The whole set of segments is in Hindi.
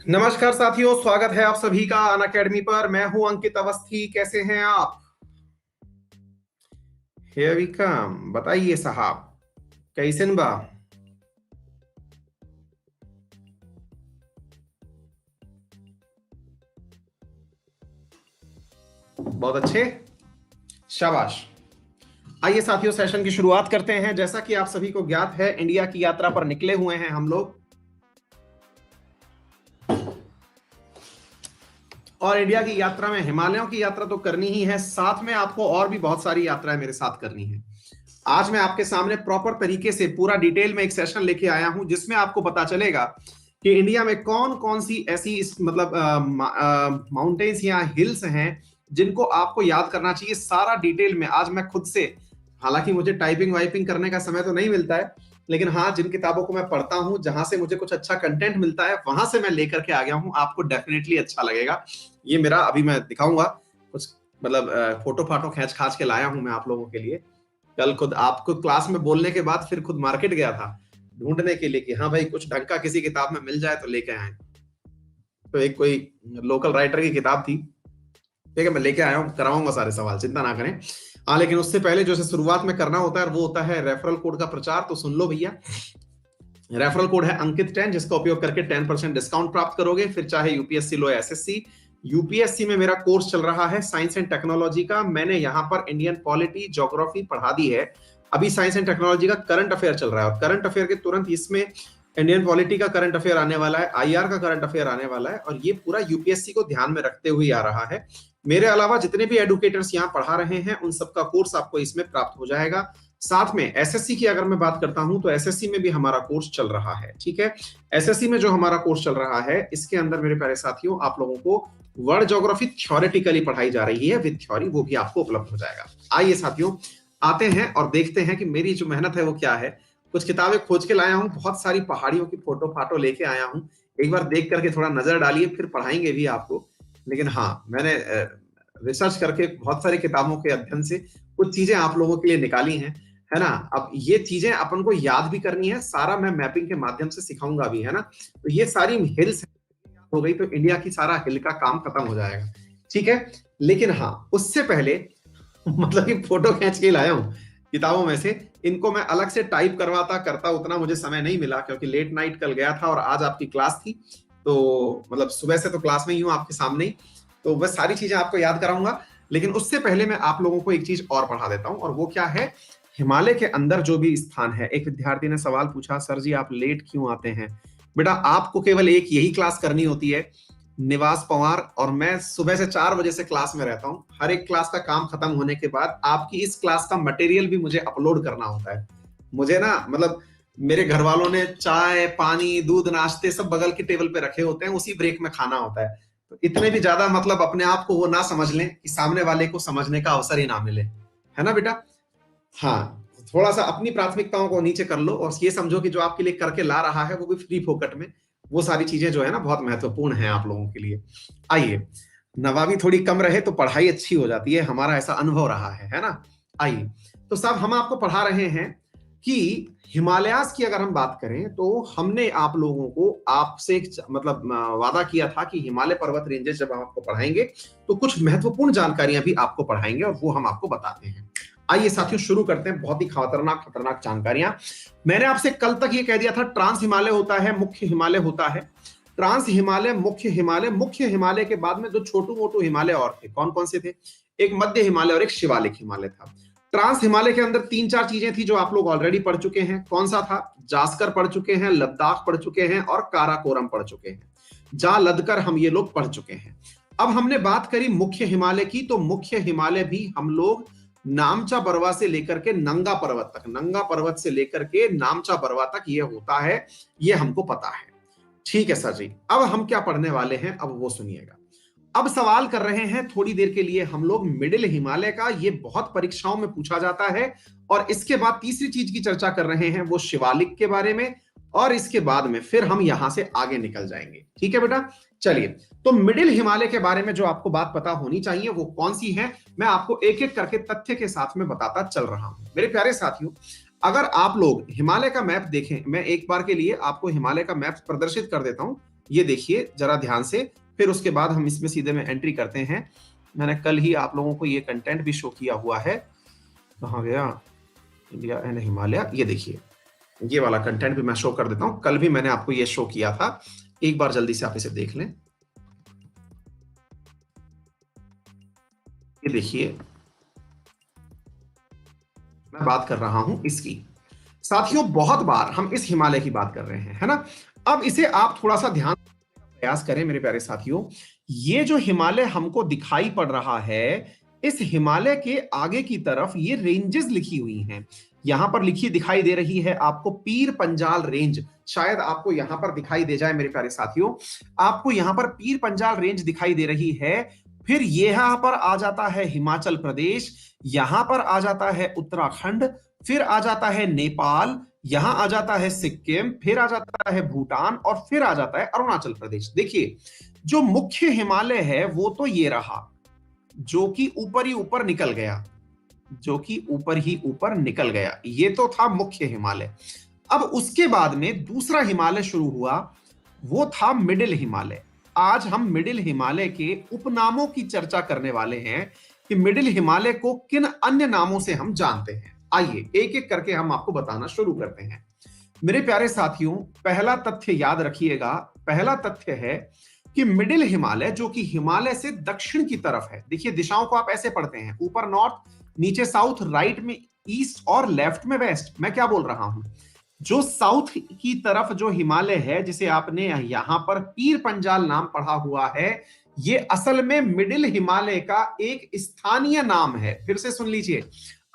नमस्कार साथियों, स्वागत है आप सभी का अनअकैडमी पर। मैं हूं अंकित अवस्थी। कैसे हैं आप? Here we come. बताइए साहब, कैसन बा? बहुत अच्छे, शाबाश। आइए साथियों, सेशन की शुरुआत करते हैं। जैसा कि आप सभी को ज्ञात है, इंडिया की यात्रा पर निकले हुए हैं हम लोग। और इंडिया की यात्रा में हिमालयों की यात्रा तो करनी ही है, साथ में आपको और भी बहुत सारी यात्राएं मेरे साथ करनी है। आज मैं आपके सामने प्रॉपर तरीके से पूरा डिटेल में एक सेशन लेके आया हूं, जिसमें आपको पता चलेगा कि इंडिया में कौन कौन सी ऐसी मतलब माउंटेन्स या हिल्स हैं जिनको आपको याद करना चाहिए। सारा डिटेल में आज मैं खुद से, हालांकि मुझे टाइपिंग वाइपिंग करने का समय तो नहीं मिलता है, लेकिन हाँ, जिन किताबों को मैं पढ़ता हूं, जहां से मुझे कुछ अच्छा कंटेंट मिलता है, वहां से मैं लेकर के आ गया हूं। आपको डेफिनेटली अच्छा लगेगा। ये मेरा अभी मैं दिखाऊंगा कुछ, मतलब फोटो फाटो खींच खाच के लाया हूं मैं आप लोगों के लिए। कल खुद आपको क्लास में बोलने के बाद फिर खुद मार्केट गया था ढूंढने के लिए कि हाँ भाई, कुछ ढंग का किसी किताब में मिल जाए तो लेके आए। तो एक कोई लोकल राइटर की किताब थी, ठीक है, मैं लेके आया हूँ, कराऊंगा सारे सवाल, चिंता ना करें। हाँ, लेकिन उससे पहले जो शुरुआत में करना होता है वो होता है रेफरल कोड का प्रचार। तो सुन लो भैया, रेफरल कोड है अंकित 10, जिसका उपयोग करके 10% डिस्काउंट प्राप्त करोगे, फिर चाहे यूपीएससी लो या एसएससी। यूपीएससी में मेरा कोर्स चल रहा है साइंस एंड टेक्नोलॉजी का। मैंने यहाँ पर इंडियन पॉलिटी, ज्योग्राफी पढ़ा दी है। अभी साइंस एंड टेक्नोलॉजी का करंट अफेयर चल रहा है, और करंट अफेयर के तुरंत इसमें इंडियन पॉलिटी का करंट अफेयर आने वाला है, आईआर का करंट अफेयर आने वाला है, और ये पूरा यूपीएससी को ध्यान में रखते हुए आ रहा है। मेरे अलावा जितने भी एडुकेटर्स यहाँ पढ़ा रहे हैं, उन सबका कोर्स आपको इसमें प्राप्त हो जाएगा। साथ में एसएससी की अगर मैं बात करता हूं, तो एसएससी में भी हमारा कोर्स चल रहा है, ठीक है। एसएससी में जो हमारा कोर्स चल रहा है, इसके अंदर मेरे प्यारे साथियों, आप लोगों को वर्ल्ड ज्योग्राफी थ्योरेटिकली पढ़ाई जा रही है विद थ्योरी, वो भी आपको उपलब्ध हो जाएगा। आइए साथियों, आते हैं और देखते हैं कि मेरी जो मेहनत है वो क्या है। कुछ किताबें खोज के लाया हूं, बहुत सारी पहाड़ियों की फोटो फाटो लेके आया हूं। एक बार देख करके थोड़ा नजर डालिए, फिर पढ़ाएंगे भी आपको। लेकिन हाँ, मैंने रिसर्च करके बहुत सारी किताबों के अध्ययन से कुछ चीजें आप लोगों के लिए निकाली हैं, है ना। अब ये चीजें अपन को याद भी करनी है, सारा मैं मैपिंग के माध्यम से सिखाऊंगा भी, है ना। तो ये सारी हिल्स हो गई तो इंडिया की सारा हिल का काम खत्म हो जाएगा, ठीक है। लेकिन हाँ, उससे पहले मतलब कि फोटो खींच के लाया हूं किताबों में से। इनको मैं अलग से टाइप करवाता करता, उतना मुझे समय नहीं मिला, क्योंकि लेट नाइट कल गया था और आज आपकी क्लास थी। तो मतलब सुबह से तो क्लास में ही हूं आपके सामने ही, तो वह सारी चीजें आपको याद कराऊंगा। लेकिन उससे पहले मैं आप लोगों को एक चीज और पढ़ा देता हूं, और वो क्या है, हिमालय के अंदर जो भी स्थान है। एक विद्यार्थी ने सवाल पूछा, सर जी आप लेट क्यों आते हैं? बेटा, आपको केवल एक यही क्लास करनी होती है, निवास पवार और मैं सुबह से 4 बजे से क्लास में रहता हूं। हर एक क्लास का काम खत्म होने के बाद आपकी इस क्लास का मटेरियल भी मुझे अपलोड करना होता है। मुझे ना, मतलब मेरे घर वालों ने चाय पानी दूध नाश्ते सब बगल के टेबल पे रखे होते हैं, उसी ब्रेक में खाना होता है। तो इतने भी ज्यादा मतलब अपने आप को वो ना समझ लें कि सामने वाले को समझने का अवसर ही ना मिले, है ना बेटा। हाँ, थोड़ा सा अपनी प्राथमिकताओं को नीचे कर लो, और ये समझो कि जो आपके लिए करके ला रहा है वो भी फ्री फोकट में। वो सारी चीजें जो है ना, बहुत महत्वपूर्ण है आप लोगों के लिए। आइए, नवाबी थोड़ी कम रहे तो पढ़ाई अच्छी हो जाती है, हमारा ऐसा अनुभव रहा है ना। आइए, तो साहब हम आपको पढ़ा रहे हैं कि हिमालयास की अगर हम बात करें, तो हमने आप लोगों को आपसे मतलब वादा किया था कि हिमालय पर्वत रेंजेस जब हम आपको पढ़ाएंगे तो कुछ महत्वपूर्ण जानकारियां भी आपको पढ़ाएंगे, और वो हम आपको बताते हैं। आइए साथियों, शुरू करते हैं। बहुत ही खतरनाक खतरनाक जानकारियां। मैंने आपसे कल तक ये कह दिया था, ट्रांस हिमालय होता है, मुख्य हिमालय होता है। ट्रांस हिमालय, मुख्य हिमालय, मुख्य हिमालय के बाद में दो छोटू मोटू हिमालय और थे। कौन कौन से थे? एक मध्य हिमालय और एक शिवालिक हिमालय था। ट्रांस हिमालय के अंदर 3-4 चीजें थी जो आप लोग ऑलरेडी पढ़ चुके हैं। कौन सा था? जास्कर पढ़ चुके हैं, लद्दाख पढ़ चुके हैं, और काराकोरम पढ़ चुके हैं। जा लदकर हम ये लोग पढ़ चुके हैं। अब हमने बात करी मुख्य हिमालय की, तो मुख्य हिमालय भी हम लोग नामचा बरवा से लेकर के नंगा पर्वत तक, नंगा पर्वत से लेकर के नामचा बरवा तक ये होता है, ये हमको पता है। ठीक है सर जी, अब हम क्या पढ़ने वाले हैं, अब वो सुनिएगा। अब सवाल कर रहे हैं थोड़ी देर के लिए हम लोग मिडिल हिमालय का, ये बहुत परीक्षाओं में पूछा जाता है। और इसके बाद तीसरी चीज की चर्चा कर रहे हैं, वो शिवालिक के बारे में, और इसके बाद में फिर हम यहां से आगे निकल जाएंगे। ठीक है बेटा, चलिए। तो मिडिल हिमालय के बारे में जो आपको बात पता होनी चाहिए वो कौन सी है, मैं आपको एक एक करके तथ्य के साथ में बताता चल रहा हूं। मेरे प्यारे साथियों, अगर आप लोग हिमालय का मैप देखें, मैं एक बार के लिए आपको हिमालय का मैप प्रदर्शित कर देता हूं, ये देखिए जरा ध्यान से, फिर उसके बाद हम इसमें सीधे में एंट्री करते हैं। मैंने कल ही आप लोगों को ये कंटेंट भी शो किया हुआ है, कहाँ गया, इंडिया एंड हिमालय, ये देखिए ये वाला कंटेंट भी मैं शो कर देता हूं, कल भी मैंने आपको ये शो किया था, एक बार जल्दी से आप इसे देख लें। ये देखिए मैं बात कर रहा हूं इसकी, साथियों बहुत बार हम इस हिमालय की बात कर रहे हैं, है ना। अब इसे आप थोड़ा सा ध्यान प्रयास करें मेरे प्यारे साथियों, ये जो हिमालय हमको दिखाई पड़ रहा है, इस हिमालय के आगे की तरफ ये रेंजेस लिखी हुई हैं। यहां पर लिखी दिखाई दे रही है आपको पीर पंजाल रेंज, शायद आपको यहां पर दिखाई दे जाए मेरे प्यारे साथियों, आपको यहां पर पीर पंजाल रेंज दिखाई दे रही है। फिर यहां पर आ जाता है हिमाचल प्रदेश, यहां पर आ जाता है उत्तराखंड, फिर आ जाता है नेपाल, यहां आ जाता है सिक्किम, फिर आ जाता है भूटान और फिर आ जाता है अरुणाचल प्रदेश। देखिए जो मुख्य हिमालय है वो तो ये रहा, जो कि ऊपर ही ऊपर निकल गया, जो कि ऊपर ही ऊपर निकल गया, ये तो था मुख्य हिमालय। अब उसके बाद में दूसरा हिमालय शुरू हुआ, वो था मिडिल हिमालय। आज हम मिडिल हिमालय के उपनामों की चर्चा करने वाले हैं कि मिडिल हिमालय को किन अन्य नामों से हम जानते हैं। आइए एक एक करके हम आपको बताना शुरू करते हैं। मेरे प्यारे साथियों, पहला तथ्य याद रखिएगा, पहला तथ्य है कि मिडिल हिमालय जो कि हिमालय से दक्षिण की तरफ है, देखिए दिशाओं को आप ऐसे पढ़ते हैं, ऊपर नॉर्थ, नीचे साउथ, राइट में ईस्ट और लेफ्ट में वेस्ट। मैं क्या बोल रहा हूं, जो साउथ की तरफ जो हिमालय है, जिसे आपने यहां पर पीर पंजाल नाम पढ़ा हुआ है, ये असल में मिडिल हिमालय का एक स्थानीय नाम है। फिर से सुन लीजिए,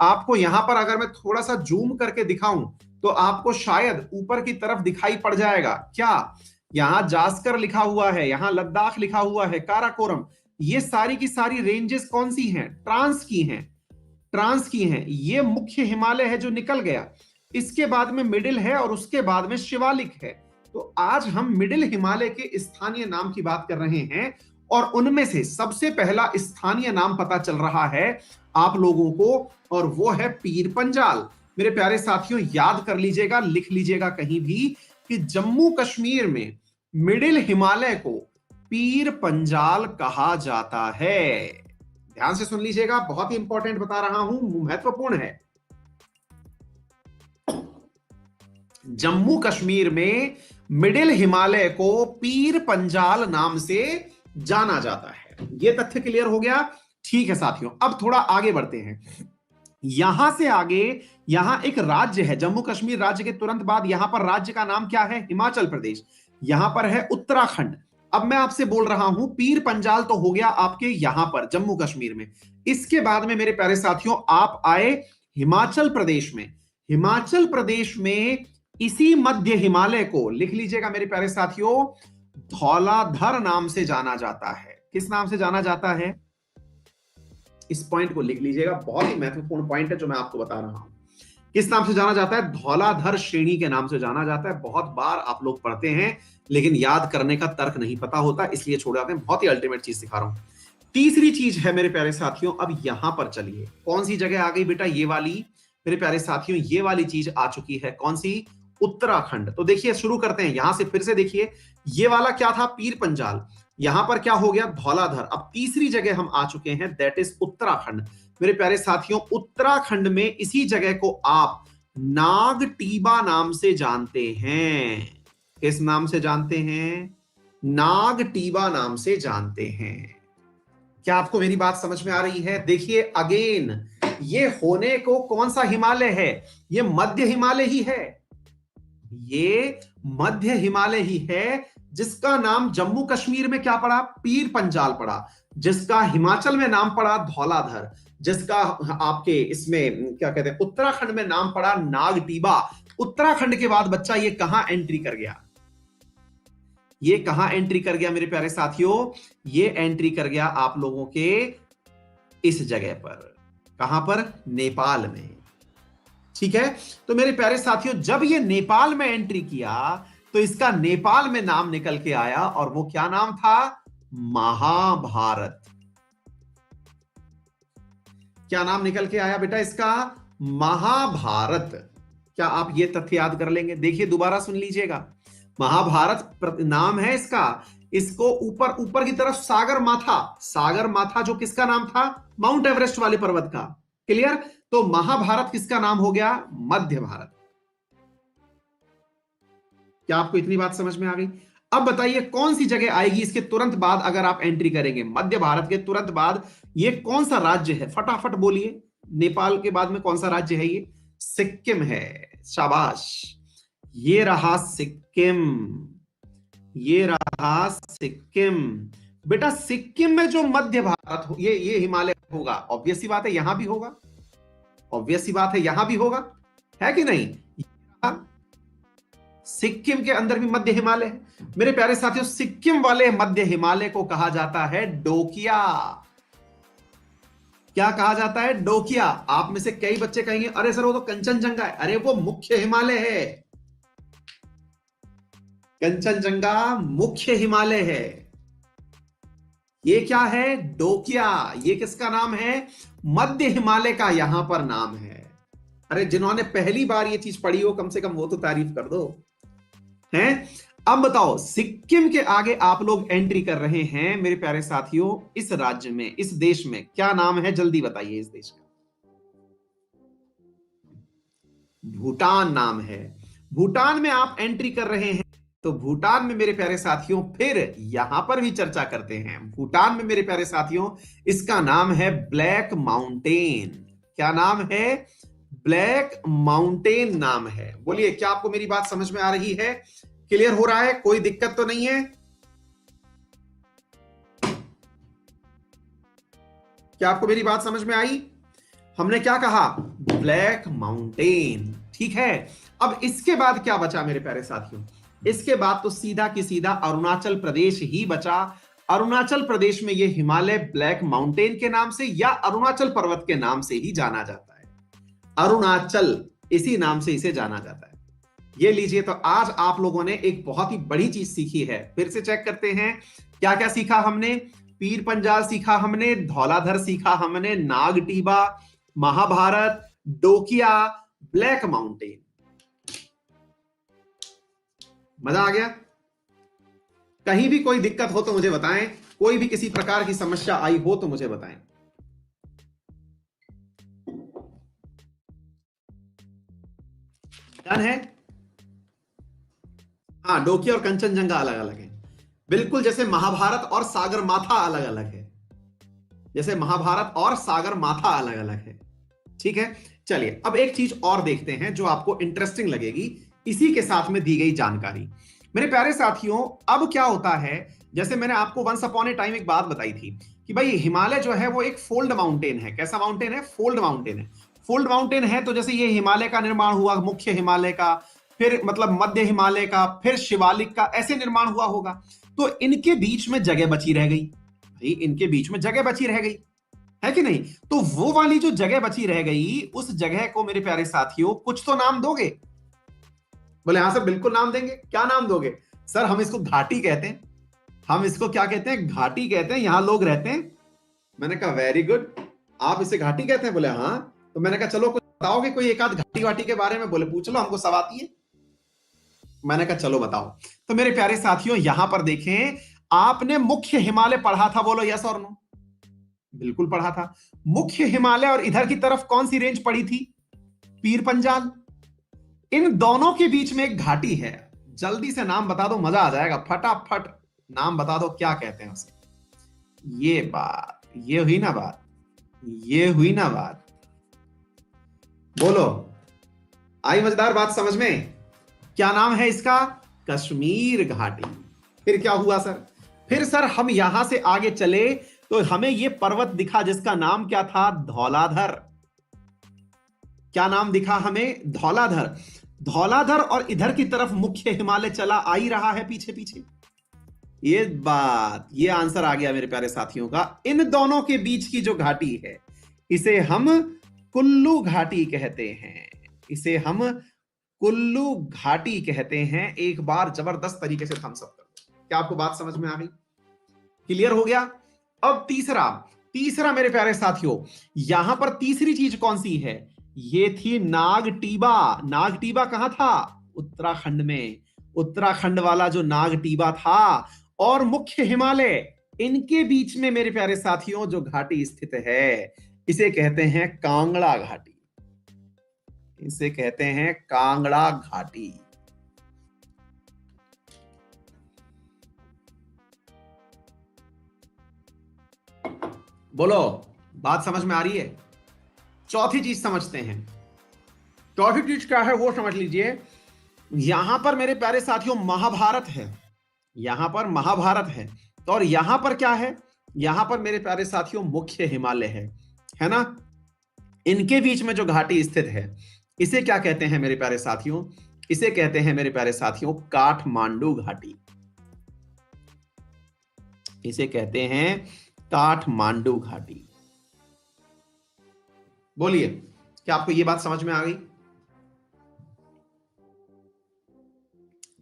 आपको यहां पर अगर मैं थोड़ा सा जूम करके दिखाऊं तो आपको शायद ऊपर की तरफ दिखाई पड़ जाएगा, क्या यहां जास्कर लिखा हुआ है, यहां लद्दाख लिखा हुआ है, काराकोरम, ये सारी की सारी रेंजेस कौन सी हैं, ट्रांस की हैं, ट्रांस की हैं। ये मुख्य हिमालय है जो निकल गया, इसके बाद में मिडिल है और उसके बाद में शिवालिक है। तो आज हम मिडिल हिमालय के स्थानीय नाम की बात कर रहे हैं और उनमें से सबसे पहला स्थानीय नाम पता चल रहा है आप लोगों को, और वो है पीर पंजाल। मेरे प्यारे साथियों याद कर लीजिएगा, लिख लीजिएगा कहीं भी कि जम्मू कश्मीर में मिडिल हिमालय को पीर पंजाल कहा जाता है। ध्यान से सुन लीजिएगा, बहुत ही इंपॉर्टेंट बता रहा हूं, महत्वपूर्ण है। जम्मू कश्मीर में मिडिल हिमालय को पीर पंजाल नाम से जाना जाता है। यह तथ्य क्लियर हो गया, ठीक है साथियों। अब थोड़ा आगे बढ़ते हैं, यहां से आगे, यहां एक राज्य है, जम्मू कश्मीर राज्य के तुरंत बाद यहां पर राज्य का नाम क्या है, हिमाचल प्रदेश, यहां पर है उत्तराखंड। अब मैं आपसे बोल रहा हूं पीर पंजाल तो हो गया आपके यहां पर जम्मू कश्मीर में, इसके बाद में मेरे प्यारे साथियों आप आए हिमाचल प्रदेश में। हिमाचल प्रदेश में इसी मध्य हिमालय को लिख लीजिएगा मेरे प्यारे साथियों, धौलाधर नाम से जाना जाता है। किस नाम से जाना जाता है, इस पॉइंट को लिख लीजिएगा, बहुत ही महत्वपूर्ण पॉइंट है जो मैं आपको बता रहा हूं। किस नाम से जाना जाता है, धौलाधर श्रेणी के नाम से जाना जाता है। बहुत बार आप लोग पढ़ते हैं लेकिन याद करने का तर्क नहीं पता होता, इसलिए छोड़ जाते हैं। बहुत ही अल्टीमेट चीज सिखा रहा हूं। तीसरी चीज है मेरे प्यारे साथियों, अब यहां पर चलिए, कौन सी जगह आ गई बेटा, ये वाली, मेरे प्यारे साथियों ये वाली चीज आ चुकी है, कौन सी, उत्तराखंड। तो देखिए शुरू करते हैं यहां से, फिर से देखिए, ये वाला क्या था, पीर पंजाल, यहां पर क्या हो गया, धौलाधर। अब तीसरी जगह हम आ चुके हैं, दैट इज उत्तराखंड। मेरे प्यारे साथियों उत्तराखंड में इसी जगह को आप नागटीबा नाम से जानते हैं। किस नाम से जानते हैं, नागटीबा नाम से जानते हैं। क्या आपको मेरी बात समझ में आ रही है? देखिए अगेन, ये होने को कौन सा हिमालय है, ये मध्य हिमालय ही है, ये मध्य हिमालय ही है, जिसका नाम जम्मू कश्मीर में क्या पड़ा, पीर पंजाल पड़ा, जिसका हिमाचल में नाम पड़ा धौलाधर, जिसका आपके इसमें क्या कहते हैं उत्तराखंड में नाम पड़ा नागटीबा। उत्तराखंड के बाद बच्चा ये कहां एंट्री कर गया, ये कहां एंट्री कर गया मेरे प्यारे साथियों, ये एंट्री कर गया आप लोगों के इस जगह पर, कहां पर, नेपाल में। ठीक है, तो मेरे प्यारे साथियों जब ये नेपाल में एंट्री किया तो इसका नेपाल में नाम निकल के आया, और वो क्या नाम था, महाभारत। क्या नाम निकल के आया बेटा इसका, महाभारत। क्या आप ये तथ्य याद कर लेंगे? देखिए दोबारा सुन लीजिएगा, महाभारत नाम है इसका। इसको ऊपर ऊपर की तरफ सागर माथा, सागर माथा जो किसका नाम था? माउंट एवरेस्ट वाले पर्वत का। क्लियर? तो महाभारत किसका नाम हो गया? मध्य भारत। क्या आपको इतनी बात समझ में आ गई? अब बताइए कौन सी जगह आएगी इसके तुरंत बाद अगर आप एंट्री करेंगे मध्य भारत के तुरंत बाद? ये कौन सा राज्य है? फटाफट बोलिए। नेपाल के बाद में कौन सा राज्य है ये? सिक्किम है। शाबाश। ये रहा सिक्किम, ये रहा सिक्किम। बेटा सिक्किम में जो मध्य भारत हो, ये हिमालय होगा, ऑब्वियस सी बात है यहां भी होगा, ऑब्वियस सी बात है यहां भी होगा, है कि नहीं? सिक्किम के अंदर भी मध्य हिमालय है। मेरे प्यारे साथियों, सिक्किम वाले मध्य हिमालय को कहा जाता है डोकिया। क्या कहा जाता है? डोकिया। आप में से कई बच्चे कहेंगे अरे सर वो तो कंचनजंगा है। अरे वो मुख्य हिमालय है, कंचनजंगा मुख्य हिमालय है। ये क्या है? डोकिया। ये किसका नाम है? मध्य हिमालय का यहां पर नाम है। अरे जिन्होंने पहली बार ये चीज पढ़ी हो कम से कम वो तो तारीफ कर दो, हैं? अब बताओ सिक्किम के आगे आप लोग एंट्री कर रहे हैं मेरे प्यारे साथियों, इस राज्य में, इस देश में क्या नाम है? जल्दी बताइए इस देश का। भूटान नाम है। भूटान में आप एंट्री कर रहे हैं तो भूटान में मेरे प्यारे साथियों फिर यहां पर भी चर्चा करते हैं। भूटान में मेरे प्यारे साथियों इसका नाम है ब्लैक माउंटेन। क्या नाम है? ब्लैक माउंटेन नाम है। बोलिए क्या आपको मेरी बात समझ में आ रही है? क्लियर हो रहा है? कोई दिक्कत तो नहीं है? क्या आपको मेरी बात समझ में आई? हमने क्या कहा? Black mountain. ठीक है। अब इसके बाद क्या बचा मेरे प्यारे साथियों? इसके बाद तो सीधा की सीधा अरुणाचल प्रदेश ही बचा। अरुणाचल प्रदेश में यह हिमालय ब्लैक माउंटेन के नाम से या अरुणाचल पर्वत के नाम से ही जाना जाता है। अरुणाचल इसी नाम से इसे जाना जाता है। ये लीजिए, तो आज आप लोगों ने एक बहुत ही बड़ी चीज सीखी है। फिर से चेक करते हैं क्या क्या सीखा हमने। पीर पंजाल सीखा हमने, धौलाधर सीखा हमने, नागटीबा, महाभारत, डोकिया, ब्लैक माउंटेन। मजा आ गया? कहीं भी कोई दिक्कत हो तो मुझे बताएं, कोई भी किसी प्रकार की समस्या आई हो तो मुझे बताएं। डन है? हाँ, डोकिया और कंचनजंगा अलग अलग है, बिल्कुल जैसे महाभारत और सागर माथा अलग अलग है, जैसे महाभारत और सागर माथा अलग अलग है। ठीक है, चलिए अब एक चीज और देखते हैं जो आपको इंटरेस्टिंग लगेगी इसी के साथ में दी गई जानकारी। मेरे प्यारे साथियों, अब क्या होता है, जैसे मैंने आपको वंस अपॉन ए टाइम एक बात बताई थी कि भाई हिमालय जो है वो एक फोल्ड माउंटेन है। कैसा माउंटेन है? फोल्ड माउंटेन है। फोल्ड माउंटेन है तो जैसे ये हिमालय का निर्माण हुआ, मुख्य हिमालय का, फिर मतलब मध्य हिमालय का, फिर शिवालिक का, ऐसे निर्माण हुआ होगा। तो इनके बीच में जगह बची रह गई, भाई इनके बीच में जगह बची रह गई, है कि नहीं? तो वो वाली जो जगह बची रह गई, उस जगह को मेरे प्यारे साथियों कुछ तो नाम दोगे। बोले हाँ सर बिल्कुल नाम देंगे। क्या नाम दोगे? सर हम इसको घाटी कहते हैं। हम इसको क्या कहते हैं? घाटी कहते हैं, यहां लोग रहते हैं। मैंने कहा वेरी गुड, आप इसे घाटी कहते हैं? बोले हाँ। तो मैंने कहा चलो कुछ बताओगे कोई एक आध घाटी वाटी के बारे में? बोले पूछ लो, हमको सब आती है। मैंने कहा चलो बताओ। तो मेरे प्यारे साथियों यहां पर देखें, आपने मुख्य हिमालय पढ़ा था, बोलो यस और नो? बिल्कुल पढ़ा था। मुख्य हिमालय और इधर की तरफ कौन सी रेंज पड़ी थी? पीर पंजाल। इन दोनों के बीच में एक घाटी है, जल्दी से नाम बता दो, मजा आ जाएगा। फटाफट नाम बता दो, क्या कहते हैं उसे? ये बात, ये हुई ना बात, ये हुई ना बात। बोलो, आई मजेदार बात समझ में? क्या नाम है इसका? कश्मीर घाटी। फिर क्या हुआ सर? फिर सर हम यहां से आगे चले तो हमें यह पर्वत दिखा जिसका नाम क्या था? धौलाधर। क्या नाम दिखा हमें? धौलाधर। धौलाधर और इधर की तरफ मुख्य हिमालय चला आ ही रहा है पीछे पीछे। ये बात, ये आंसर आ गया मेरे प्यारे साथियों का। इन दोनों के बीच की जो घाटी है इसे हम कुल्लू घाटी कहते हैं। इसे हम कुल्लू घाटी कहते हैं। एक बार जबरदस्त तरीके से थम्स अप कर दो। क्या आपको बात समझ में आ गई? क्लियर हो गया? अब तीसरा, तीसरा मेरे प्यारे साथियों, यहां पर तीसरी चीज कौन सी है? ये थी नागटीबा। नागटीबा कहां था? उत्तराखंड में। उत्तराखंड वाला जो नागटीबा था और मुख्य हिमालय, इनके बीच में मेरे प्यारे साथियों जो घाटी स्थित है, इसे कहते हैं कांगड़ा घाटी। इसे कहते हैं कांगड़ा घाटी। बोलो, बात समझ में आ रही है? चौथी चीज समझते हैं। चौथी चीज क्या है वो समझ लीजिए। यहां पर मेरे प्यारे साथियों महाभारत है, यहां पर महाभारत है, और यहां पर क्या है? यहां पर मेरे प्यारे साथियों मुख्य हिमालय है ना? इनके बीच में जो घाटी स्थित है, इसे क्या कहते हैं मेरे प्यारे साथियों? इसे कहते हैं मेरे प्यारे साथियों काठमांडू घाटी। इसे कहते हैं काठमांडू घाटी। बोलिए, क्या आपको यह बात समझ में आ गई?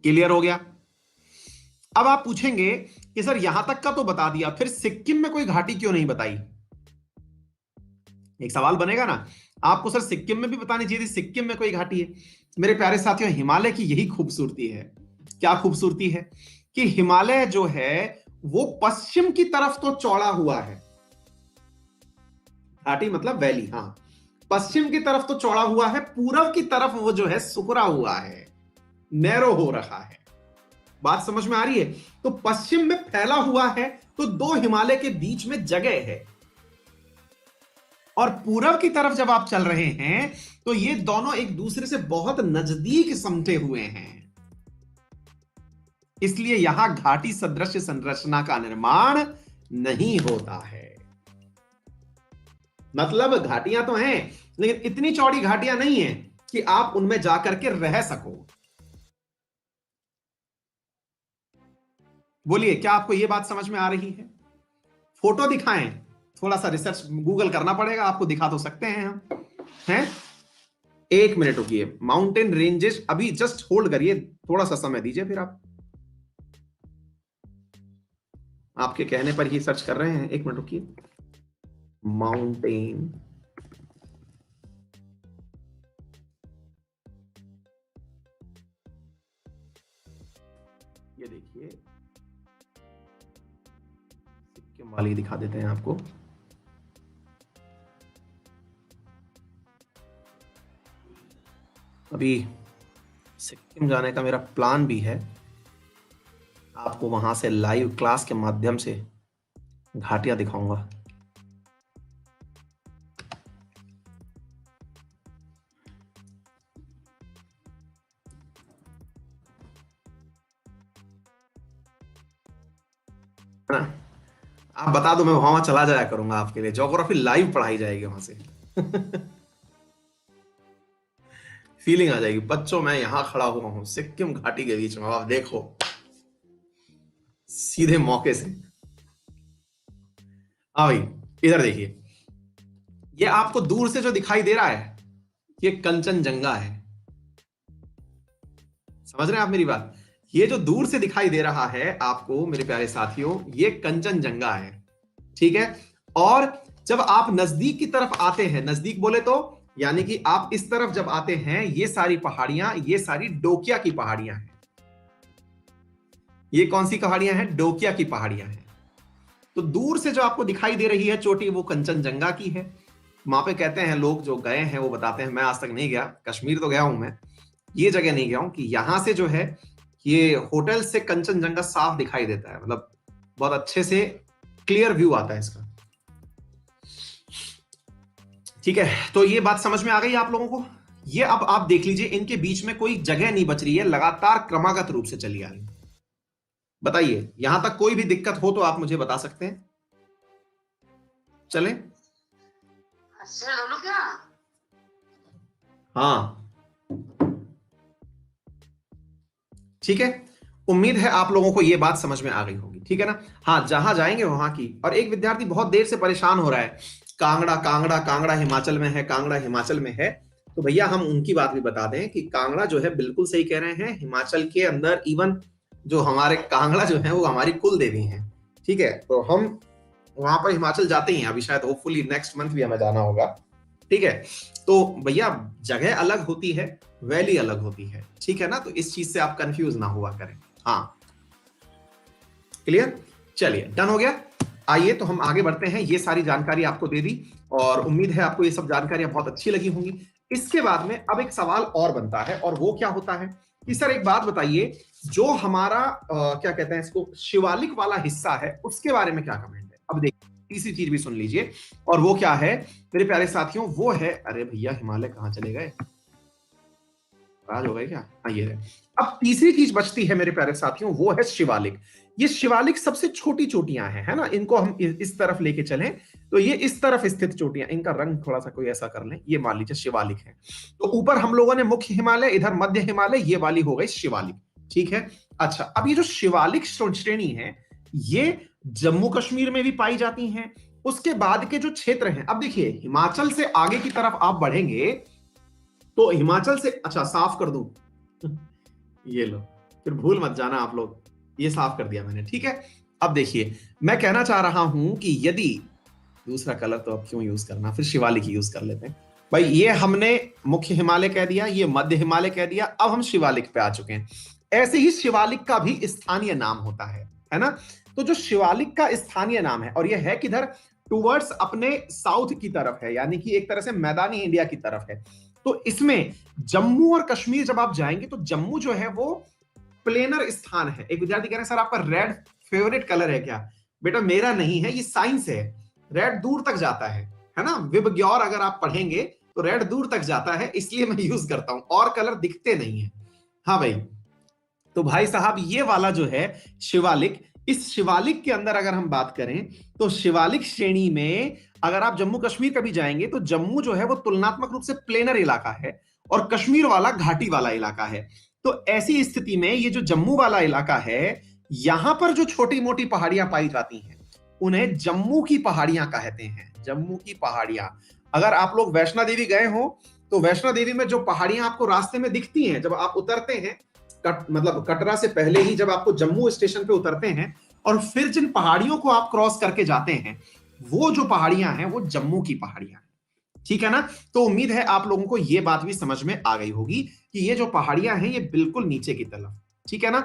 क्लियर हो गया? अब आप पूछेंगे कि सर यहां तक का तो बता दिया, फिर सिक्किम में कोई घाटी क्यों नहीं बताई? एक सवाल बनेगा ना आपको, सर सिक्किम में भी बतानी चाहिए थी, सिक्किम में कोई घाटी है। मेरे प्यारे साथियों, हिमालय की यही खूबसूरती है। क्या खूबसूरती है? कि हिमालय जो है वो पश्चिम की तरफ तो चौड़ा हुआ है, घाटी मतलब वैली, हाँ, पश्चिम की तरफ तो चौड़ा हुआ है, पूरब की तरफ वो जो है सुकरा हुआ है, नैरो हो रहा है। बात समझ में आ रही है? तो पश्चिम में फैला हुआ है, तो दो हिमालय के बीच में जगह है, और पूरब की तरफ जब आप चल रहे हैं तो ये दोनों एक दूसरे से बहुत नजदीक समटे हुए हैं। इसलिए यहां घाटी सदृश संरचना का निर्माण नहीं होता है। मतलब घाटियां तो हैं, लेकिन इतनी चौड़ी घाटियां नहीं हैं कि आप उनमें जाकर के रह सको। बोलिए, क्या आपको यह बात समझ में आ रही है? फोटो दिखाएं, थोड़ा सा रिसर्च गूगल करना पड़ेगा, आपको दिखा तो सकते हैं हम, हैं? एक मिनट रुकिए, माउंटेन रेंजेस, अभी जस्ट होल्ड करिए, थोड़ा सा समय दीजिए, फिर आप आपके कहने पर ही सर्च कर रहे हैं। एक मिनट रुकिए। माउंटेन ये देखिए, सिक्किम वाली दिखा देते हैं आपको। अभी सिक्किम जाने का मेरा प्लान भी है, आपको वहां से लाइव क्लास के माध्यम से घाटियां दिखाऊंगा। आप बता दो, मैं वहां चला जाया करूंगा, आपके लिए ज्योग्राफी लाइव पढ़ाई जाएगी वहां से। फीलिंग आ जाएगी, बच्चों मैं यहां खड़ा हुआ हूं सिक्किम घाटी के बीच में, आप देखो सीधे मौके से। हाँ भाई, इधर देखिए, ये आपको दूर से जो दिखाई दे रहा है, ये कंचनजंगा है। समझ रहे हैं आप मेरी बात? ये जो दूर से दिखाई दे रहा है आपको मेरे प्यारे साथियों, ये कंचनजंगा है, ठीक है? और जब आप नजदीक की तरफ आते हैं, नजदीक बोले तो यानी कि आप इस तरफ जब आते हैं, ये सारी पहाड़ियां, ये सारी डोकिया की पहाड़ियां हैं। ये कौन सी पहाड़ियां हैं? डोकिया की पहाड़ियां हैं। तो दूर से जो आपको दिखाई दे रही है चोटी, वो कंचनजंगा की है। वहां पे कहते हैं लोग जो गए हैं वो बताते हैं, मैं आज तक नहीं गया, कश्मीर तो गया हूं मैं, ये जगह नहीं गया हूं, कि यहां से जो है ये होटल से कंचनजंगा साफ दिखाई देता है, मतलब बहुत अच्छे से क्लियर व्यू आता है इसका। ठीक है, तो ये बात समझ में आ गई आप लोगों को? ये अब आप देख लीजिए, इनके बीच में कोई जगह नहीं बच रही है, लगातार क्रमागत रूप से चली आ रही है। बताइए, यहां तक कोई भी दिक्कत हो तो आप मुझे बता सकते हैं। चले क्या? हाँ, ठीक है, उम्मीद है आप लोगों को यह बात समझ में आ गई होगी, ठीक है ना? हाँ, जहां जाएंगे वहां की। और एक विद्यार्थी बहुत देर से परेशान हो रहा है, कांगड़ा कांगड़ा कांगड़ा हिमाचल में है, कांगड़ा हिमाचल में है। तो भैया हम उनकी बात भी बता दें कि कांगड़ा जो है, बिल्कुल सही कह रहे हैं, हिमाचल के अंदर इवन जो हमारे कांगड़ा जो है वो हमारी कुल देवी है, ठीक है? तो हम वहां पर हिमाचल जाते ही हैं, अभी शायद होपफुली नेक्स्ट मंथ भी हमें जाना होगा। ठीक है। तो भैया जगह अलग होती है, वैली अलग होती है, ठीक है ना। तो इस चीज से आप कंफ्यूज ना हुआ करें। हाँ, क्लियर। चलिए, डन हो गया। आइए तो हम आगे बढ़ते हैं। ये सारी जानकारी आपको दे दी और उम्मीद है आपको ये सब जानकारियां बहुत अच्छी लगी होंगी। इसके बाद में अब एक सवाल और बनता है, और वो क्या होता है कि सर एक बात बताइए, जो हमारा क्या कहते हैं इसको, शिवालिक वाला हिस्सा है, उसके बारे में क्या कमेंट है। अब देखिए, तीसरी चीज भी सुन लीजिए, और वो क्या है मेरे प्यारे साथियों, वो है, अरे भैया हिमालय कहां चले गए, राज हो गए क्या। हाँ, ये है। अब तीसरी चीज बचती है मेरे प्यारे साथियों, वो है शिवालिक। ये शिवालिक सबसे छोटी चोटियां हैं, है ना। इनको हम इस तरफ लेके चलें तो ये इस तरफ स्थित चोटियां, इनका रंग थोड़ा सा कोई ऐसा कर लें, ये मान लीजिए शिवालिक है। तो ऊपर हम लोगों ने मुख्य हिमालय, इधर मध्य हिमालय, ये वाली हो गई शिवालिक, ठीक है। अच्छा, अब ये जो शिवालिक श्रेणी है, ये जम्मू कश्मीर में भी पाई जाती हैं। उसके बाद के जो क्षेत्र हैं, अब देखिए हिमाचल से आगे की तरफ आप बढ़ेंगे तो हिमाचल से, अच्छा साफ कर दूं ये लो, फिर भूल मत जाना आप लोग, ये साफ कर दिया मैंने, ठीक है। अब देखिए, मैं कहना चाह रहा हूं कि यदि दूसरा कलर तो अब क्यों यूज करना, फिर शिवालिक यूज कर लेते हैं भाई। ये हमने मुख्य हिमालय कह दिया, ये मध्य हिमालय कह दिया, अब हम शिवालिक पे आ चुके हैं। ऐसे ही शिवालिक का भी स्थानीय नाम होता है ना। तो जो शिवालिक का स्थानीय नाम है, और ये है किधर, टूवर्ड्स अपने साउथ की तरफ है, यानी कि एक तरह से मैदानी इंडिया की तरफ है। तो इसमें जम्मू और कश्मीर जब आप जाएंगे तो जम्मू जो है वो प्लेनर स्थान है। एक विद्यार्थी कह रहे हैं सर आपका रेड फेवरेट कलर है क्या। बेटा मेरा नहीं है, ये साइंस है। रेड दूर तक जाता है ना। विबग्योर अगर आप पढ़ेंगे तो रेड दूर तक जाता है, इसलिए मैं यूज करता हूं, और कलर दिखते नहीं है। हाँ भाई, तो भाई साहब ये वाला जो है शिवालिक, इस शिवालिक के अंदर अगर हम बात करें तो शिवालिक श्रेणी में अगर आप जम्मू कश्मीर कभी जाएंगे तो जम्मू जो है वो तुलनात्मक रूप से प्लेनर इलाका है और कश्मीर वाला घाटी वाला इलाका है। तो ऐसी स्थिति में ये जो जम्मू वाला इलाका है, यहां पर जो छोटी मोटी पहाड़ियां पाई जाती हैं उन्हें जम्मू की पहाड़ियां कहते हैं। जम्मू की पहाड़ियां, अगर आप लोग वैष्णो देवी गए हो तो वैष्णो देवी में जो पहाड़ियां आपको रास्ते में दिखती हैं जब आप उतरते हैं, मतलब कटरा से पहले ही जब आपको जम्मू स्टेशन पे उतरते हैं और फिर जिन पहाड़ियों को आप क्रॉस करके जाते हैं, वो जो पहाड़ियां हैं वो जम्मू की पहाड़ियां हैं, ठीक है ना। तो उम्मीद है आप लोगों को ये बात भी समझ में आ गई होगी कि ये जो पहाड़ियां हैं ये बिल्कुल नीचे की तरफ, ठीक है ना।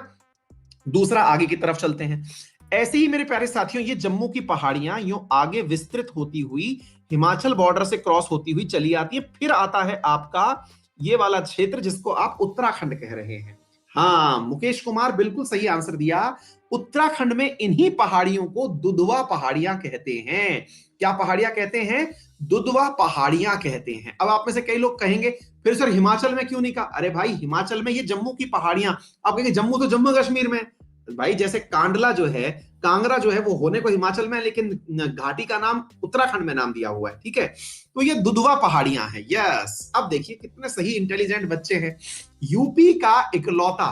दूसरा, आगे की तरफ चलते हैं। ऐसे ही मेरे प्यारे साथियों, ये जम्मू की पहाड़ियां यूं आगे विस्तृत होती हुई हिमाचल बॉर्डर से क्रॉस होती हुई चली आती है, फिर आता है आपका ये वाला क्षेत्र जिसको आप उत्तराखंड कह रहे हैं। हाँ, मुकेश कुमार बिल्कुल सही आंसर दिया। उत्तराखंड में इन्हीं पहाड़ियों को दुधवा पहाड़ियां कहते हैं। क्या पहाड़ियां कहते हैं? दुधवा पहाड़ियां कहते हैं। अब आप में से कई लोग कहेंगे फिर सर हिमाचल में क्यों नहीं कहा। अरे भाई, हिमाचल में ये जम्मू की पहाड़ियां, आप कहेंगे जम्मू तो जम्मू कश्मीर में। भाई जैसे कांडला जो है, कांगड़ा जो है वो होने को हिमाचल में है, लेकिन घाटी का नाम उत्तराखंड में नाम दिया हुआ है, ठीक है। तो ये दुधवा पहाड़ियां हैं। यस, अब देखिए कितने सही इंटेलिजेंट बच्चे हैं। यूपी का इकलौता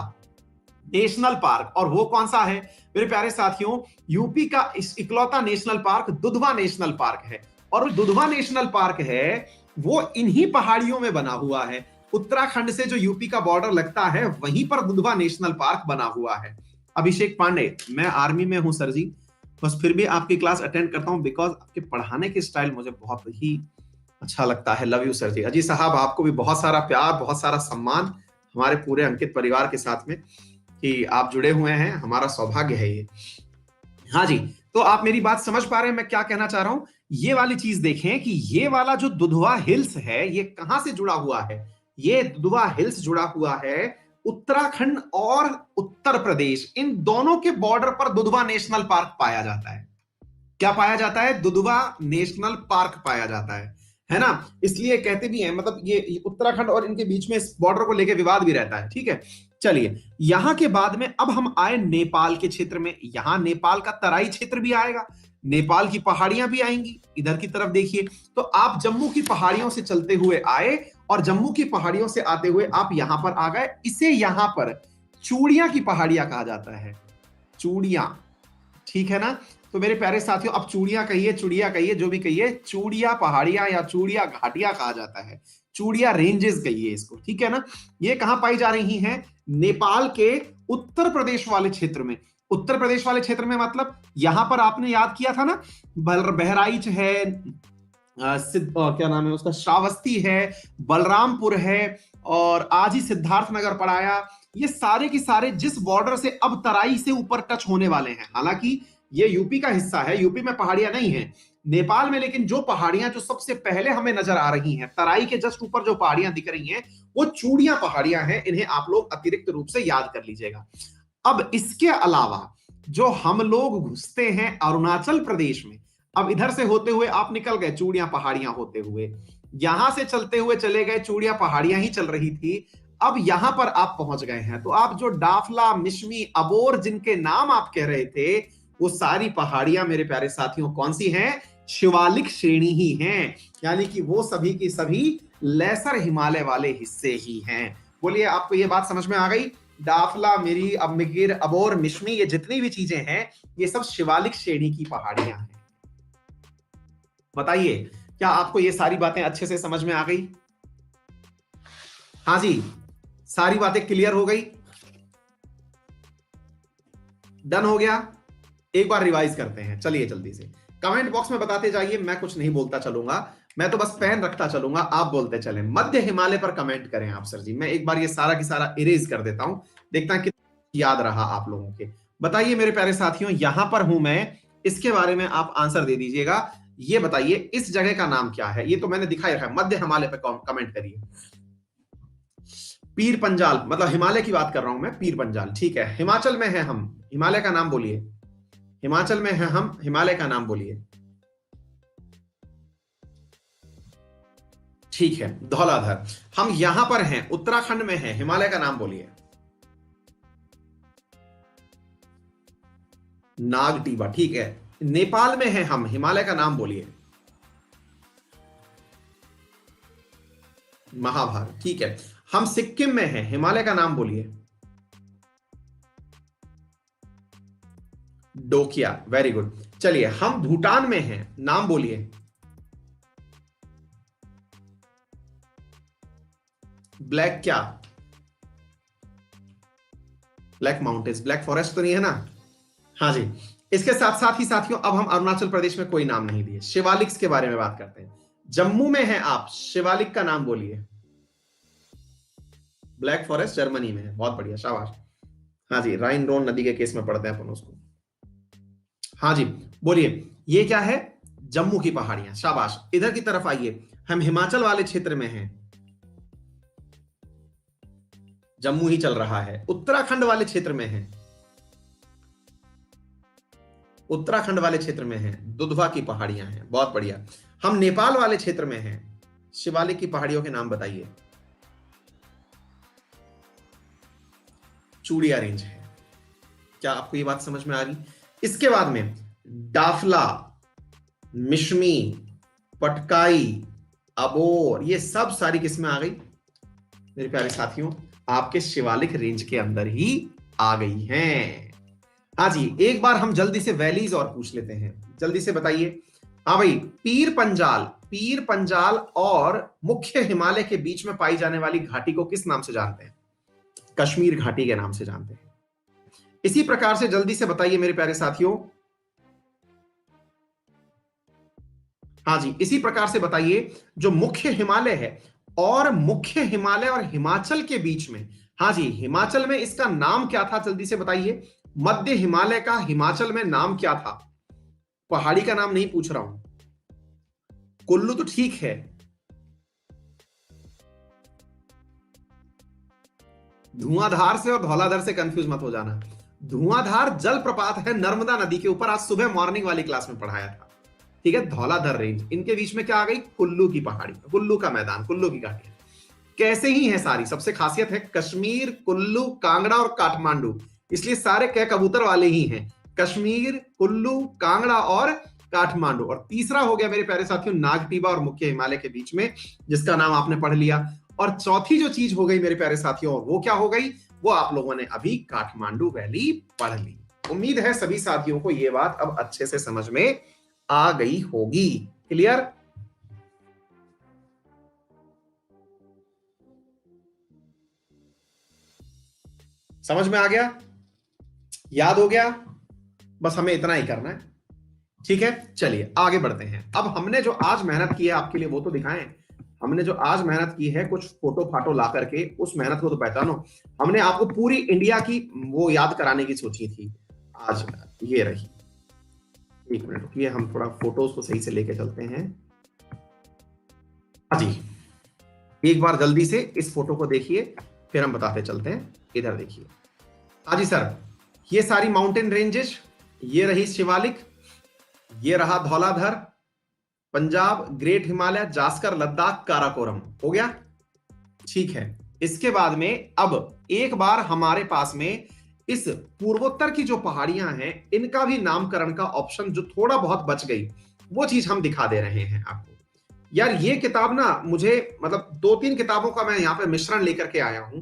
नेशनल पार्क, और वो कौन सा है मेरे प्यारे साथियों? यूपी का इकलौता national park Dudhwa national park है। और दुधवा नेशनल पार्क है वो इन्हीं पहाड़ियों में बना हुआ है। उत्तराखंड से जो यूपी का बॉर्डर लगता है वहीं पर दुधवा नेशनल पार्क बना हुआ है। अभिषेक पांडे, मैं आर्मी में हूं सर जी, बस फिर भी आपकी क्लास अटेंड करता हूं बिकॉज आपके पढ़ाने की स्टाइल मुझे बहुत ही अच्छा लगता है। लव यू सर जी। अजी साहब, आपको भी बहुत सारा प्यार, बहुत सारा सम्मान हमारे पूरे अंकित परिवार के साथ में कि आप जुड़े हुए हैं, हमारा सौभाग्य है ये। हाँ जी, तो आप मेरी बात समझ पा रहे हैं मैं क्या कहना चाह रहा हूं। ये वाली चीज देखें कि ये वाला जो दुधवा हिल्स है ये कहां से जुड़ा हुआ है। ये दुधवा हिल्स जुड़ा हुआ है उत्तराखंड और उत्तर प्रदेश, इन दोनों के बॉर्डर पर दुधवा नेशनल पार्क पाया जाता है। क्या पाया जाता है? दुधवा नेशनल पार्क पाया जाता है ना। इसलिए कहते भी हैं, मतलब ये उत्तराखंड और इनके बीच में इस बॉर्डर को लेकर विवाद भी रहता है, ठीक है। चलिए, यहां के बाद में अब हम आए नेपाल के क्षेत्र में। यहां नेपाल का तराई क्षेत्र भी आएगा, नेपाल की पहाड़ियां भी आएंगी। इधर की तरफ देखिए, तो आप जम्मू की पहाड़ियों से चलते हुए आए और जम्मू की पहाड़ियों से आते हुए आप यहां पर आ गए। इसे यहां पर चूड़ियां की पहाड़ियां कहा जाता है, चूड़ियां, ठीक है ना। तो मेरे प्यारे साथियों, अब चूड़ियां कहिए, चूड़िया कहिए, जो भी कहिए, चूड़िया पहाड़ियां या चूड़िया घाटियां कहा जाता है, चूड़िया रेंजेस कहिए इसको, ठीक है ना। ये कहां पाई जा रही हैं? नेपाल के उत्तर प्रदेश वाले क्षेत्र में। उत्तर प्रदेश वाले क्षेत्र में मतलब यहां पर आपने याद किया था ना, बहराइच है, क्या नाम है उसका, श्रावस्ती है, बलरामपुर है, और आज ही सिद्धार्थनगर पड़ाया। ये सारे के सारे जिस बॉर्डर से अब तराई से ऊपर टच होने वाले हैं, हालांकि ये यूपी का हिस्सा है, यूपी में पहाड़ियां नहीं है, नेपाल में, लेकिन जो पहाड़ियां जो सबसे पहले हमें नजर आ रही हैं, तराई के जस्ट ऊपर जो पहाड़ियां दिख रही हैं, वो चूड़ियां पहाड़ियां हैं। इन्हें आप लोग अतिरिक्त रूप से याद कर लीजिएगा। अब इसके अलावा जो हम लोग घुसते हैं अरुणाचल प्रदेश में, अब इधर से होते हुए आप निकल गए चूड़ियां पहाड़ियां होते हुए, यहां से चलते हुए चले गए, चूड़ियां पहाड़ियां ही चल रही थी, अब यहां पर आप पहुंच गए हैं। तो आप जो डाफला, मिशमी, अबोर जिनके नाम आप कह रहे थे, वो सारी पहाड़ियां मेरे प्यारे साथियों कौन सी हैं? शिवालिक श्रेणी ही हैं, यानी कि वो सभी की सभी लेसर हिमालय वाले हिस्से ही हैं। बोलिए, आपको ये बात समझ में आ गई? दाफला, मिरी, अब मिगिर, अबोर, मिशमी, ये जितनी भी चीजें हैं, ये सब शिवालिक श्रेणी की पहाड़ियां हैं। बताइए, क्या आपको ये सारी बातें अच्छे से समझ में आ गई? हाँ जी, सारी बातें क्लियर हो गई? डन हो गया? एक बार रिवाइज करते हैं, चलिए जल्दी से कमेंट बॉक्स में बताते जाइए, मैं कुछ नहीं बोलता चलूंगा, मैं तो बस पेन रखता चलूंगा, आप बोलते चलें। मध्य हिमालय पर कमेंट करें आप सर जी। मैं एक बार ये सारा की सारा इरेज कर देता हूं, देखता है कितना याद रहा आप लोगों के। बताइए मेरे प्यारे साथियों, यहां पर हूं मैं, इसके बारे में आप आंसर दे दीजिएगा। ये बताइए इस जगह का नाम क्या है? ये तो मैंने दिखाई रखा है, मध्य हिमालय पर कमेंट करिए। पीर पंजाल, मतलब हिमालय की बात कर रहा हूं मैं, पीर पंजाल, ठीक है। हिमाचल में है हम, हिमालय का नाम बोलिए। हिमाचल में है हम, हिमालय का नाम बोलिए। ठीक है, धौलाधर। हम यहां पर हैं, उत्तराखंड में हैं, हिमालय का नाम बोलिए। नागटीबा, ठीक है। नेपाल में हैं हम, हिमालय का नाम बोलिए। महाभारत, ठीक है। हम सिक्किम में हैं, हिमालय का नाम बोलिए। डोकिया, वेरी गुड। चलिए, हम भूटान में हैं, नाम बोलिए। ब्लैक क्या? ब्लैक माउंटेन्स, ब्लैक फॉरेस्ट तो नहीं है ना? हाँ जी। इसके साथ साथ ही साथियों, अब हम अरुणाचल प्रदेश में कोई नाम नहीं दिए, शिवालिक्स के बारे में बात करते हैं। जम्मू में हैं आप, शिवालिक का नाम बोलिए। ब्लैक फॉरेस्ट जर्मनी में है, बहुत बढ़िया, शाबाश। हाँ जी, राइन रोन नदी के केस में पढ़ते हैं अपन उसको। हाँ जी, बोलिए, ये क्या है? जम्मू की पहाड़ियां, शाबाश। इधर की तरफ आइए, हम हिमाचल वाले क्षेत्र में हैं, जम्मू ही चल रहा है। उत्तराखंड वाले क्षेत्र में हैं, उत्तराखंड वाले क्षेत्र में हैं, दुधवा की पहाड़ियां हैं, बहुत बढ़िया। हम नेपाल वाले क्षेत्र में हैं, शिवालिक की पहाड़ियों के नाम बताइए। चूड़िया रेंज है। क्या आपको ये बात समझ में आ गई? इसके बाद में डाफला, मिशमी, पटकाई, अबोर, ये सब सारी किस्में आ गई मेरे प्यारे साथियों, आपके शिवालिक रेंज के अंदर ही आ गई हैं। हाँ जी, एक बार हम जल्दी से वैलीज और पूछ लेते हैं, जल्दी से बताइए। हाँ भाई, पीर पंजाल, पीर पंजाल और मुख्य हिमालय के बीच में पाई जाने वाली घाटी को किस नाम से जानते हैं? कश्मीर घाटी के नाम से जानते हैं। इसी प्रकार से जल्दी से बताइए मेरे प्यारे साथियों। हाँ जी, इसी प्रकार से बताइए, जो मुख्य हिमालय है और मुख्य हिमालय और हिमाचल के बीच में, हाँ जी, हिमाचल में इसका नाम क्या था? जल्दी से बताइए। मध्य हिमालय का हिमाचल में नाम क्या था? पहाड़ी का नाम नहीं पूछ रहा हूं। कुल्लू तो ठीक है, धुआंधार से और धौलाधार से कंफ्यूज मत हो जाना। धुआंधार जलप्रपात है नर्मदा नदी के ऊपर, आज सुबह मॉर्निंग वाली क्लास में पढ़ाया था, ठीक है। धौलाधर रेंज, इनके बीच में क्या आ गई? कुल्लू की पहाड़ी, कुल्लू का मैदान, कुल्लू की घाटी। कैसे ही है सारी, सबसे खासियत है कश्मीर, कुल्लू, कांगड़ा और काठमांडू, इसलिए सारे कै कबूतर वाले ही हैं। कश्मीर, कुल्लू, कांगड़ा और काठमांडू। और तीसरा हो गया मेरे प्यारे साथियों नागटीबा और मुख्य हिमालय के बीच में, जिसका नाम आपने पढ़ लिया। और चौथी जो चीज हो गई मेरे प्यारे साथियों, वो क्या हो गई? वो आप लोगों ने अभी काठमांडू वैली पढ़ ली। उम्मीद है सभी साथियों को ये बात अब अच्छे से समझ में आ गई होगी। क्लियर? समझ में आ गया? याद हो गया? बस हमें इतना ही करना है, ठीक है, चलिए आगे बढ़ते हैं। अब हमने जो आज मेहनत की है आपके लिए वो तो दिखाएं। हमने जो आज मेहनत की है, कुछ फोटो फाटो ला करके उस मेहनत को तो पहचानो। हमने आपको पूरी इंडिया की वो याद कराने की सोची थी आज। ये रही, एक मिनट रुकिए, हम थोड़ा फोटोज को सही से लेके चलते हैं। हाँ जी, एक बार जल्दी से इस फोटो को देखिए, फिर हम बताते चलते हैं। इधर देखिए, हाँ जी सर, ये सारी माउंटेन रेंजेस, ये रही शिवालिक, ये रहा धौलाधर, पंजाब, ग्रेट हिमालय, जास्कर, लद्दाख, काराकोरम। हो गया, ठीक है। इसके बाद में अब एक बार हमारे पास में इस पूर्वोत्तर की जो पहाड़ियां हैं इनका भी नामकरण का ऑप्शन जो थोड़ा बहुत बच गई, वो चीज हम दिखा दे रहे हैं आपको। यार ये किताब ना मुझे, मतलब दो तीन किताबों का मैं यहाँ पे मिश्रण लेकर के आया हूं।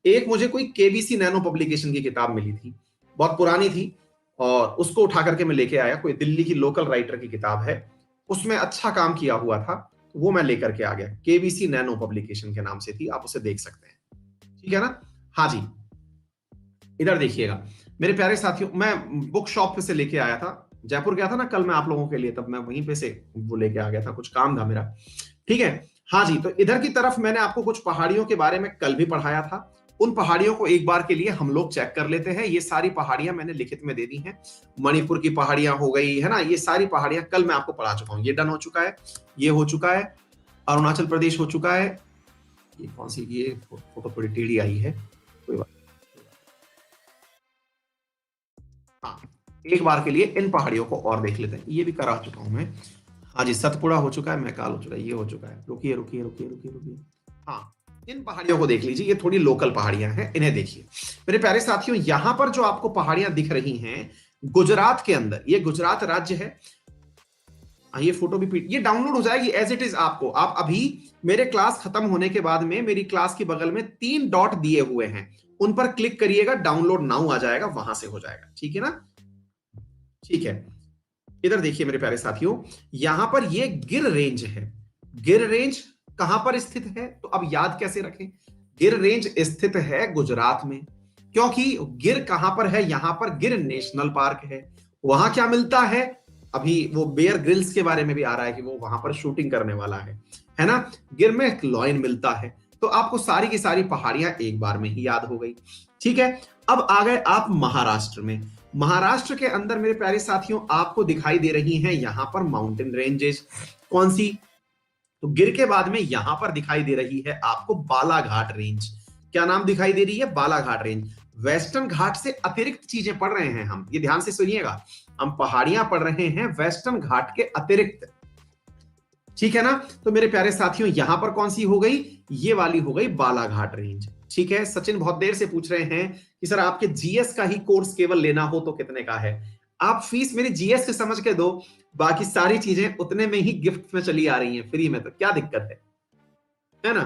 एक मुझे कोई केबीसी नैनो पब्लिकेशन की किताब मिली थी, बहुत पुरानी थी, और उसको उठा करके मैं लेके आया। कोई दिल्ली की लोकल राइटर की किताब है, उसमें अच्छा काम किया हुआ था, वो मैं लेकर के आ गया। केबीसी नैनो पब्लिकेशन के नाम से थी, आप उसे देख सकते हैं, ठीक है ना। हाँ जी, इधर देखिएगा मेरे प्यारे साथियों, मैं बुक शॉप से लेके आया था, जयपुर गया था ना कल मैं आप लोगों के लिए, तब मैं वहीं पे से वो लेके आ गया था, कुछ काम था मेरा, ठीक है। हाँ जी, तो इधर की तरफ मैंने आपको कुछ पहाड़ियों के बारे में कल भी पढ़ाया था। उन पहाड़ियों को एक बार के लिए हम लोग चेक कर लेते हैं। ये सारी पहाड़ियां मैंने लिखित में दे दी हैं। मणिपुर की पहाड़ियां हो गई है ना, ये सारी पहाड़ियां कल मैं आपको पढ़ा चुका हूं। ये डन हो चुका है, ये हो चुका है, अरुणाचल प्रदेश हो चुका है। ये कौन सी, ये फोटो थोड़ी टेढ़ी आई है, कोई बात। हाँ, एक बार के लिए इन पहाड़ियों को और देख लेते हैं। ये भी करा चुका हूं मैं। हाँ जी, सतपुड़ा हो चुका है, मैकाल हो चुका है, ये हो चुका है। रुकिए रुकिए रुकिए रुकिए रुकिए, हाँ, इन पहाड़ियों को देख लीजिए। ये थोड़ी लोकल पहाड़ियां हैं, इन्हें देखिए मेरे प्यारे साथियों। यहां पर जो आपको पहाड़ियां दिख रही हैं गुजरात के अंदर, ये गुजरात राज्य है। ये फोटो भी ये डाउनलोड हो जाएगी एज इट इज। आपको, आप अभी मेरे क्लास खत्म होने के बाद में मेरी क्लास के बगल में 3 डॉट दिए हुए हैं, उन पर क्लिक करिएगा, डाउनलोड नाउ आ जाएगा, वहां से हो जाएगा, ठीक है ना। ठीक है, इधर देखिए मेरे प्यारे साथियों, यहां पर ये गिर रेंज है। गिर रेंज कहां पर स्थित है, तो अब याद कैसे रखें। गिर रेंज स्थित है गुजरात में, क्योंकि गिर कहां पर है, यहां पर गिर नेशनल पार्क है। वहां क्या मिलता है, अभी वो बेयर ग्रिल्स के बारे में भी आ रहा है कि वो वहां पर शूटिंग करने वाला है ना। गिर में एक लॉयन मिलता है। तो आपको सारी की सारी पहाड़ियां एक बार में ही याद हो गई, ठीक है। अब आ गए आप महाराष्ट्र में। महाराष्ट्र के अंदर मेरे प्यारे साथियों आपको दिखाई दे रही हैं यहां पर माउंटेन रेंजेस। कौन सी, तो गिर के बाद में यहां पर दिखाई दे रही है आपको बालाघाट रेंज। क्या नाम दिखाई दे रही है, बालाघाट रेंज। वेस्टर्न घाट से अतिरिक्त चीजें पढ़ रहे हैं हम, ये ध्यान से सुनिएगा। हम पहाड़ियां पढ़ रहे हैं वेस्टर्न घाट के अतिरिक्त, ठीक है ना। तो मेरे प्यारे साथियों यहां पर कौन सी हो गई, ये वाली हो गई बालाघाट रेंज, ठीक है। सचिन बहुत देर से पूछ रहे हैं कि सर आपके जीएस का ही कोर्स केवल लेना हो तो कितने का है। आप फीस मेरी जीएस से समझ के दो, बाकी सारी चीजें उतने में ही गिफ्ट में चली आ रही हैं, फ्री में, तो क्या दिक्कत है ना।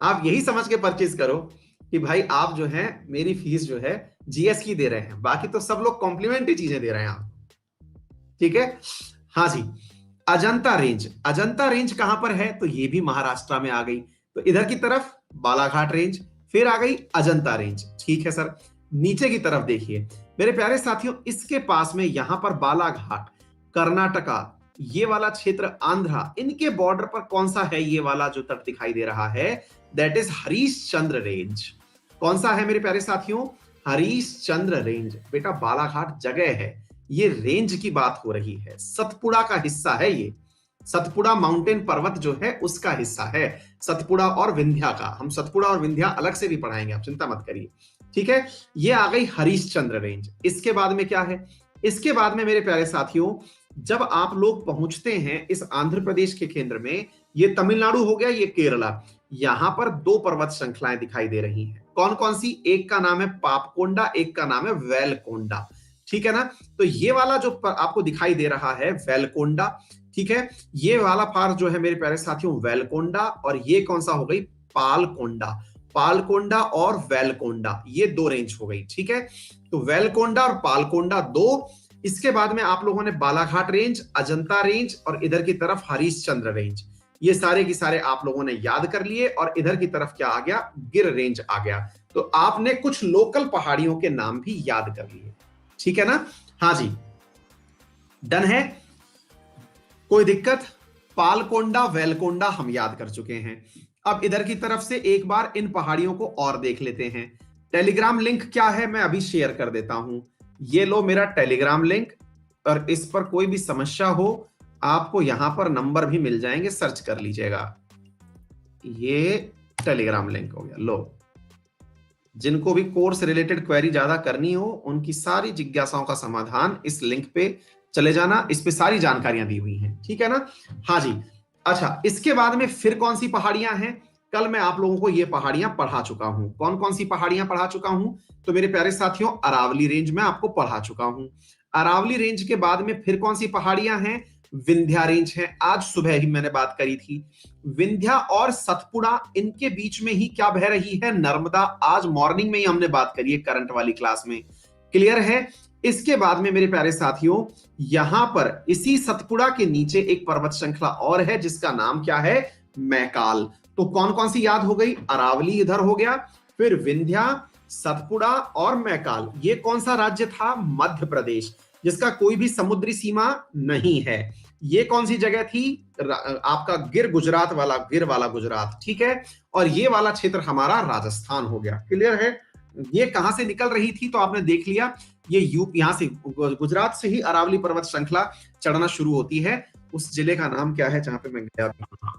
आप यही समझ के परचेज करो कि भाई आप जो है मेरी फीस जो है जीएस की दे रहे हैं, बाकी तो सब लोग कॉम्प्लीमेंट्री चीजें दे रहे हैं आप, ठीक है। हाँ जी, अजंता रेंज। अजंता रेंज कहां पर है, तो ये भी महाराष्ट्र में आ गई। तो इधर की तरफ बालाघाट रेंज, फिर आ गई अजंता रेंज, ठीक है सर। नीचे की तरफ देखिए मेरे प्यारे साथियों, इसके पास में यहां पर बालाघाट, कर्नाटका, ये वाला क्षेत्र आंध्रा, इनके बॉर्डर पर कौन सा है, ये वाला जो तट दिखाई दे रहा है, दैट इज हरीशचंद्र रेंज। कौन सा है मेरे प्यारे साथियों, हरीशचंद्र रेंज। बेटा बालाघाट जगह है, ये रेंज की बात हो रही है, सतपुड़ा का हिस्सा है ये। सतपुड़ा माउंटेन पर्वत जो है उसका हिस्सा है, सतपुड़ा और विंध्या का। हम सतपुड़ा और विंध्या अलग से भी पढ़ाएंगे, आप चिंता मत करिए, ठीक है। ये आ गई हरीशचंद्र रेंज। इसके बाद में क्या है, इसके बाद में मेरे प्यारे साथियों जब आप लोग पहुंचते हैं इस आंध्र प्रदेश के केंद्र में, ये तमिलनाडु हो गया, ये केरला, यहां पर 2 पर्वत श्रृंखलाएं दिखाई दे रही हैं। कौन कौन सी, एक का नाम है पापकोंडा, एक का नाम है वेलकोंडा, ठीक है ना। तो ये वाला जो आपको दिखाई दे रहा है वेलकोंडा, ठीक है, ये वाला पार जो है मेरे प्यारे साथियों वेलकोंडा, और ये कौन सा हो गई, पालकोंडा। पालकोंडा और वेलकोंडा, ये 2 रेंज हो गई, ठीक है। तो वेलकोंडा और पालकोंडा 2। इसके बाद में आप लोगों ने बालाघाट रेंज, अजंता रेंज, और इधर की तरफ हरीशचंद्र रेंज, ये सारे की सारे आप लोगों ने याद कर लिए। और इधर की तरफ क्या आ गया, गिर रेंज आ गया। तो आपने कुछ लोकल पहाड़ियों के नाम भी याद कर लिए, ठीक है ना। हाँ जी, डन है? कोई दिक्कत? पालकोंडा वेलकोंडा हम याद कर चुके हैं। अब इधर की तरफ से एक बार इन पहाड़ियों को और देख लेते हैं। टेलीग्राम लिंक क्या है मैं अभी शेयर कर देता हूं। ये लो मेरा टेलीग्राम लिंक, और इस पर कोई भी समस्या हो आपको यहां पर नंबर भी मिल जाएंगे, सर्च कर लीजिएगा। ये टेलीग्राम लिंक हो गया। लो, जिनको भी कोर्स रिलेटेड क्वेरी ज्यादा करनी हो उनकी सारी जिज्ञासाओं का समाधान इस लिंक पे चले जाना, इस पे सारी जानकारियां दी हुई हैं, ठीक है ना? हाँ जी। अच्छा, इसके बाद में फिर कौन सी पहाड़ियां हैं? कल मैं आप लोगों को ये पहाड़ियां पढ़ा चुका हूं। कौन कौन सी पहाड़ियां पढ़ा चुका हूं? तो मेरे प्यारे साथियों, अरावली रेंज में आपको पढ़ा चुका हूं। अरावली रेंज के बाद में फिर कौन सी पहाड़ियां हैं? विंध्या रेंज है, आज सुबह ही मैंने बात करी थी। विंध्या और सतपुड़ा, इनके बीच में ही क्या बह रही है? नर्मदा। आज मॉर्निंग में ही हमने बात करी है करंट वाली क्लास में। क्लियर है? इसके बाद में मेरे प्यारे साथियों, यहां पर इसी सतपुड़ा के नीचे एक पर्वत श्रृंखला और है जिसका नाम क्या है? मैकाल। तो कौन कौन सी याद हो गई? अरावली इधर हो गया, फिर विंध्या, सतपुड़ा और मैकाल। ये कौन सा राज्य था? मध्य प्रदेश, जिसका कोई भी समुद्री सीमा नहीं है। ये कौन सी जगह थी? आपका गिर गुजरात वाला, गिर वाला गुजरात, ठीक है। और ये वाला क्षेत्र हमारा राजस्थान हो गया। क्लियर है? ये कहां से निकल रही थी? तो आपने देख लिया, ये यहां से गुजरात से ही अरावली पर्वत श्रृंखला चढ़ना शुरू होती है। उस जिले का नाम क्या है जहां पे मैं गया था?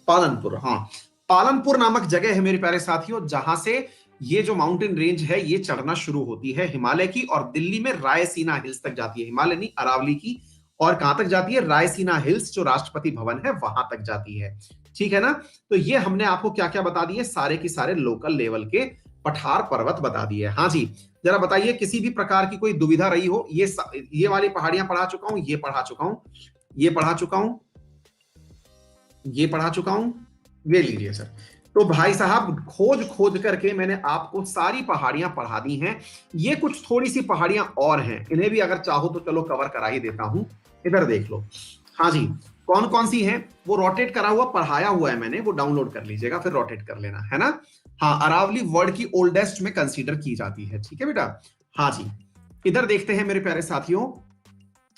पालनपुर। हाँ, पालनपुर नामक जगह है मेरे प्यारे साथियों, जहां से ये जो माउंटेन रेंज है ये चढ़ना शुरू होती है हिमालय की, और दिल्ली में रायसीना हिल्स तक जाती है। हिमालय नहीं, अरावली की। और कहां तक जाती है? रायसीना हिल्स, जो राष्ट्रपति भवन है वहां तक जाती है, ठीक है ना? तो ये हमने आपको क्या क्या बता दिए, सारे की सारे लोकल लेवल के पठार पर्वत बता दिए। हाँ जी, जरा बताइए किसी भी प्रकार की कोई दुविधा रही हो। ये वाली पहाड़ियां पढ़ा चुका हूं, ये पढ़ा चुका हूं, ये पढ़ा चुका हूं, ये पढ़ा चुका हूं, ये लीजिए सर। तो भाई साहब, खोज खोज करके मैंने आपको सारी पहाड़ियां पढ़ा दी हैं। ये कुछ थोड़ी सी पहाड़ियां और हैं, इन्हें भी अगर चाहो तो चलो कवर करा ही देता हूं। इधर देख लो। हाँ जी, कौन कौन सी है? वो रोटेट करा हुआ पढ़ाया हुआ है मैंने, वो डाउनलोड कर लीजिएगा, फिर रोटेट कर लेना, है ना? हाँ, अरावली वर्ल्ड की ओल्डेस्ट में कंसीडर की जाती है, ठीक है बेटा? हाँ जी, इधर देखते हैं मेरे प्यारे साथियों,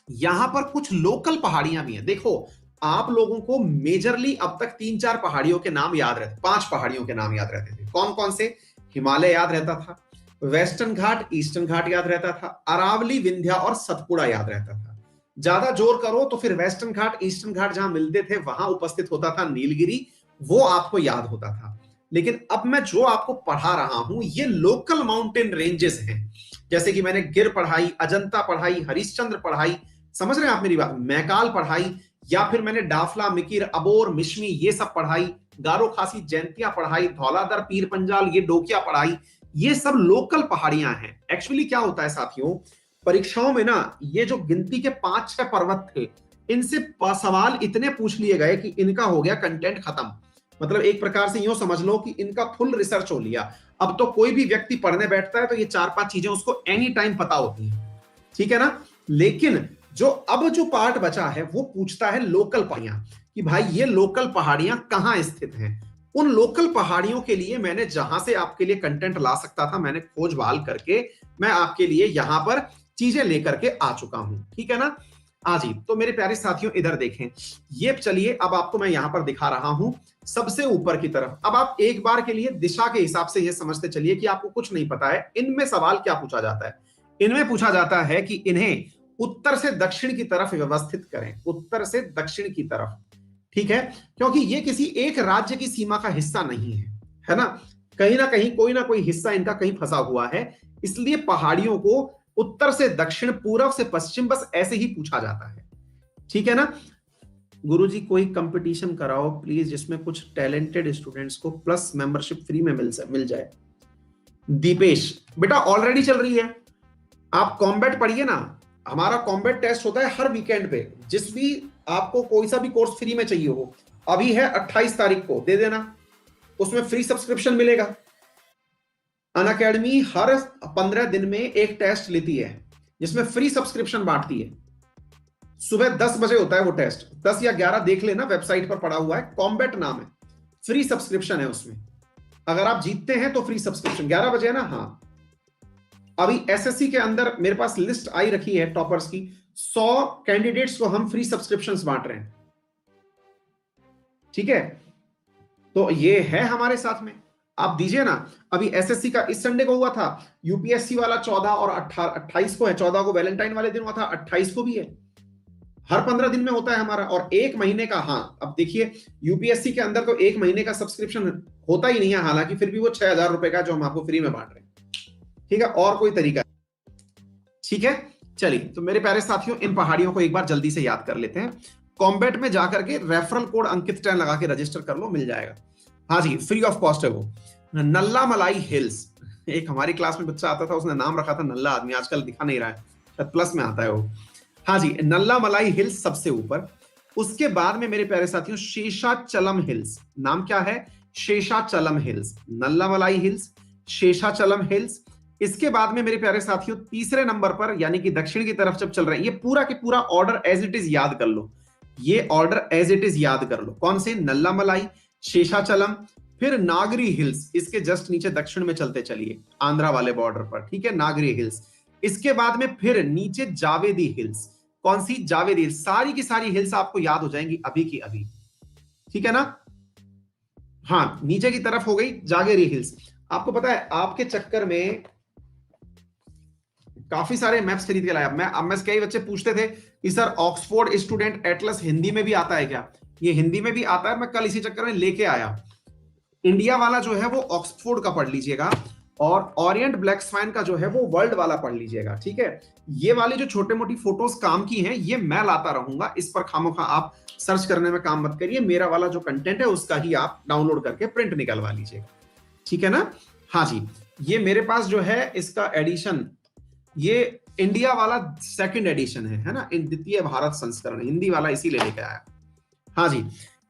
यहां पर कुछ लोकल पहाड़ियां भी हैं। देखो, आप लोगों को मेजरली अब तक 3-4 पहाड़ियों के नाम याद रहते, 5 पहाड़ियों के नाम याद रहते थे। कौन कौन से? हिमालय याद रहता था, वेस्टर्न घाट, ईस्टर्न घाट याद रहता था, अरावली, विंध्या और सतपुड़ा याद रहता था। ज्यादा जोर करो तो फिर वेस्टर्न घाट, ईस्टर्न घाट जहां मिलते थे वहां उपस्थित होता था नीलगिरी, वो आपको याद होता था। लेकिन अब मैं जो आपको पढ़ा रहा हूं ये लोकल माउंटेन रेंजेस हैं। जैसे कि मैंने गिर पढ़ाई, अजंता पढ़ाई, हरिश्चंद्र पढ़ाई, समझ रहे हैं आप मेरी बात? मैकाल पढ़ाई, या फिर मैंने डाफला, मिकिर, अबोर, मिश्मी ये सब पढ़ाई, गारो खासी जयंतियां पढ़ाई, धौलाधर, पीर पंजाल, ये डोकिया पढ़ाई। ये सब लोकल पहाड़ियां हैं। एक्चुअली क्या होता है साथियों, परीक्षाओं में ना ये जो गिनती के 5-6 पर्वत थे, इनसे सवाल इतने पूछ लिए गए कि इनका हो गया कंटेंट खत्म। मतलब एक प्रकार से यूं समझ लो कि इनका फुल रिसर्च हो लिया। अब तो कोई भी व्यक्ति पढ़ने बैठता है तो ये 4-5 चीजें उसको एनी टाइम पता होती हैं, ठीक है ना? लेकिन जो पार्ट बचा है वो पूछता है लोकल पहाड़ियां, कि भाई ये लोकल पहाड़ियां कहां स्थित हैं। उन लोकल पहाड़ियों के लिए मैंने जहां से आपके लिए कंटेंट ला सकता था, मैंने खोज बहाल करके मैं आपके लिए यहां पर चीजें लेकर के आ चुका हूं, ठीक है ना? हाँ जी, तो मेरे प्यारे साथियों इधर देखें, ये चलिए अब आपको मैं यहां पर दिखा रहा हूं सबसे ऊपर की तरफ। अब आप एक बार के लिए दिशा के हिसाब से ये समझते चलिए कि आपको कुछ नहीं पता है। इनमें सवाल क्या पूछा जाता है? इनमें पूछा जाता है कि इन्हें उत्तर से दक्षिण की तरफ व्यवस्थित करें, उत्तर से दक्षिण की तरफ, ठीक है? क्योंकि ये किसी एक राज्य की सीमा का हिस्सा नहीं है ना? कहीं ना कोई हिस्सा इनका कहीं फंसा हुआ है, इसलिए पहाड़ियों को उत्तर से दक्षिण, पूर्व से पश्चिम, बस ऐसे ही पूछा जाता है, ठीक है ना? गुरुजी कोई कंपटीशन कराओ प्लीज, जिसमें कुछ टैलेंटेड स्टूडेंट्स को प्लस मेंबरशिप फ्री में मिल जाए। दीपेश बेटा ऑलरेडी चल रही है, आप कॉम्बैट पढ़िए ना। हमारा कॉम्बैट टेस्ट होता है हर वीकेंड पे। जिस भी आपको कोई सा भी कोर्स फ्री में चाहिए हो, अभी है 28 तारीख को दे देना, उसमें फ्री सब्सक्रिप्शन मिलेगा। अनअकैडमी हर 15 दिन में एक टेस्ट लेती है जिसमें फ्री सब्सक्रिप्शन बांटती है। सुबह 10 बजे होता है वो टेस्ट, 10 या 11 देख लेना, वेबसाइट पर पड़ा हुआ है, कॉम्बैट नाम है, फ्री सब्सक्रिप्शन है उसमें। अगर आप जीतते हैं तो फ्री सब्सक्रिप्शन 11 बजे है ना? हाँ, अभी एसएससी के अंदर मेरे पास लिस्ट आई रखी है टॉपर्स की, 100 कैंडिडेट्स को हम फ्री सब्सक्रिप्शंस बांट रहे हैं। ठीक है, तो ये है हमारे साथ में, आप दीजिए ना। अभी एसएससी का इस संडे को हुआ था, यूपीएससी वाला 14 और 28 को है, 14 को वैलेंटाइन वाले दिन हुआ था, 28 को भी है। हर 15 दिन में होता है हमारा, और एक महीने का। हाँ, अब देखिए यूपीएससी के अंदर तो एक महीने का सब्सक्रिप्शन होता ही नहीं है, हालांकि फिर भी वो 6,000 रुपए का जो हम आपको फ्री में बांट रहे हैं। ठीक है, और कोई तरीका? ठीक है, चलिए, तो मेरे प्यारे साथियों, इन पहाड़ियों को एक बार जल्दी से याद कर लेते हैं। कॉम्बैट में जाकर के रेफरल कोड अंकित 10 लगा के रजिस्टर कर लो, मिल जाएगा। हाँ जी, फ्री ऑफ कॉस्ट है वो। नल्ला मलाई हिल्स, एक हमारी क्लास में बच्चा आता था, उसने नाम रखा था नल्ला आदमी, आजकल दिखा नहीं रहा है, प्लस में आता है वो। हाँ जी, नल्ला मलाई हिल्स सबसे ऊपर। उसके बाद में मेरे प्यारे साथियों शेषाचलम हिल्स, नाम क्या है? शेषाचलम हिल्स, नल्ला मलाई हिल्स, शेषाचलम हिल्स। इसके बाद में मेरे प्यारे साथियों तीसरे नंबर पर, यानी कि दक्षिण की तरफ जब चल रहे हैं, ये पूरा के पूरा ऑर्डर एज इट इज याद कर लो, ये ऑर्डर एज इट इज याद कर लो। कौन से? नल्ला मलाई, शेषाचलम, फिर नागरी हिल्स, इसके जस्ट नीचे दक्षिण में चलते चलिए, आंध्रा वाले बॉर्डर पर। ठीक है, नागरी हिल्स। इसके बाद में फिर नीचे जावेदी हिल्स। कौन सी? जावेदी हिल्स। सारी की सारी हिल्स आपको याद हो जाएंगी अभी की अभी। ठीक है ना? हाँ, नीचे की तरफ हो गई जागेरी हिल्स। आपको पता है, आपके चक्कर में काफी सारे मैप्स खरीद के लाया मैं। अब मैं कई बच्चे पूछते थे कि sir Oxford student Atlas Hindi में भी आता है क्या? ये हिंदी में भी आता है, मैं कल इसी चक्कर में लेके आया। इंडिया वाला जो है वो ऑक्सफोर्ड का पढ़ लीजिएगा, और ओरिएंट ब्लैक स्वाइन का जो है वो वर्ल्ड वाला पढ़ लीजिएगा। ठीक है, ये वाली जो छोटे मोटी फोटोज काम की हैं, ये मैं लाता रहूंगा, इस पर खामोखा आप सर्च करने में काम मत करिए। मेरा वाला जो कंटेंट है उसका ही आप डाउनलोड करके प्रिंट निकलवा लीजिएगा। ठीक है ना? हाँ जी, ये मेरे पास जो है इसका एडिशन, ये इंडिया वाला सेकंड एडिशन है ना, द्वितीय भारत संस्करण, हिंदी वाला इसीलिए लेके आया। हाँ जी,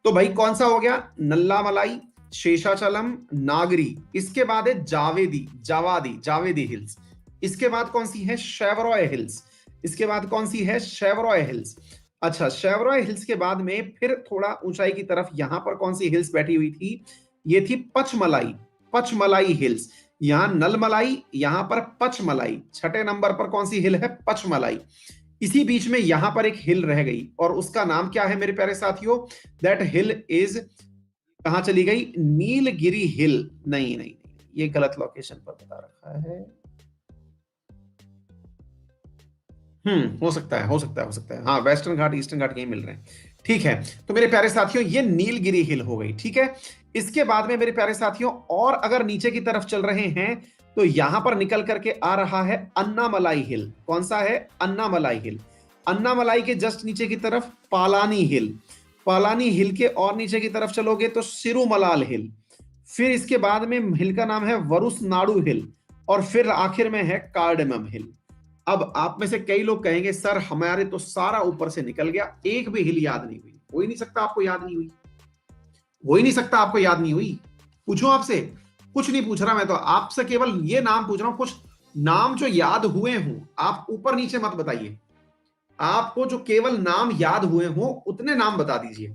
तो भाई कौन सा हो गया? नल्ला मलाई, शेषाचलम, नागरी। इसके बाद है जावेदी, जावेदी हिल्स। इसके बाद कौन सी है? शेवरॉय हिल्स। इसके बाद कौन सी है? शेवरॉय हिल्स। अच्छा, शेवरॉय हिल्स के बाद में फिर थोड़ा ऊंचाई की तरफ यहां पर कौन सी हिल्स बैठी हुई थी? ये थी पचमलाई, पचमलाई हिल्स। यहां नलमलाई, यहां पर पचमलाई। छठे नंबर पर कौन सी हिल है? पचमलाई। इसी बीच में यहां पर एक हिल रह गई, और उसका नाम क्या है मेरे प्यारे साथियों? दैट हिल इज, कहां चली गई? नीलगिरी हिल। नहीं नहीं, ये गलत लोकेशन पर बता रखा है। हो सकता है, हो सकता है, हो सकता है। हाँ, वेस्टर्न घाट ईस्टर्न घाट यही मिल रहे हैं। ठीक है, तो मेरे प्यारे साथियों ये नीलगिरी हिल हो गई। ठीक है, इसके बाद में मेरे प्यारे साथियों और अगर नीचे की तरफ चल रहे हैं तो यहां पर निकल करके आ रहा है अन्नामलाई हिल। कौन सा है? अन्नामलाई हिल। अन्नामलाई के जस्ट नीचे की तरफ पालानी हिल। पालानी हिल के और नीचे की तरफ चलोगे तो सिरुमलाल हिल। फिर इसके बाद में हिल का नाम है वरुसनाडु हिल, और फिर आखिर में है कार्डेमम हिल। अब आप में से कई लोग कहेंगे सर हमारे तो सारा ऊपर से निकल गया, एक भी हिल याद नहीं हुई। हो ही नहीं सकता आपको याद नहीं हुई, हो ही नहीं सकता आपको याद नहीं हुई। पूछूं आपसे? कुछ नहीं पूछ रहा मैं तो, आपसे केवल ये नाम पूछ रहा हूं, कुछ नाम जो याद हुए हों। आप ऊपर नीचे मत बताइए, आपको जो केवल नाम याद हुए हों उतने नाम बता दीजिए।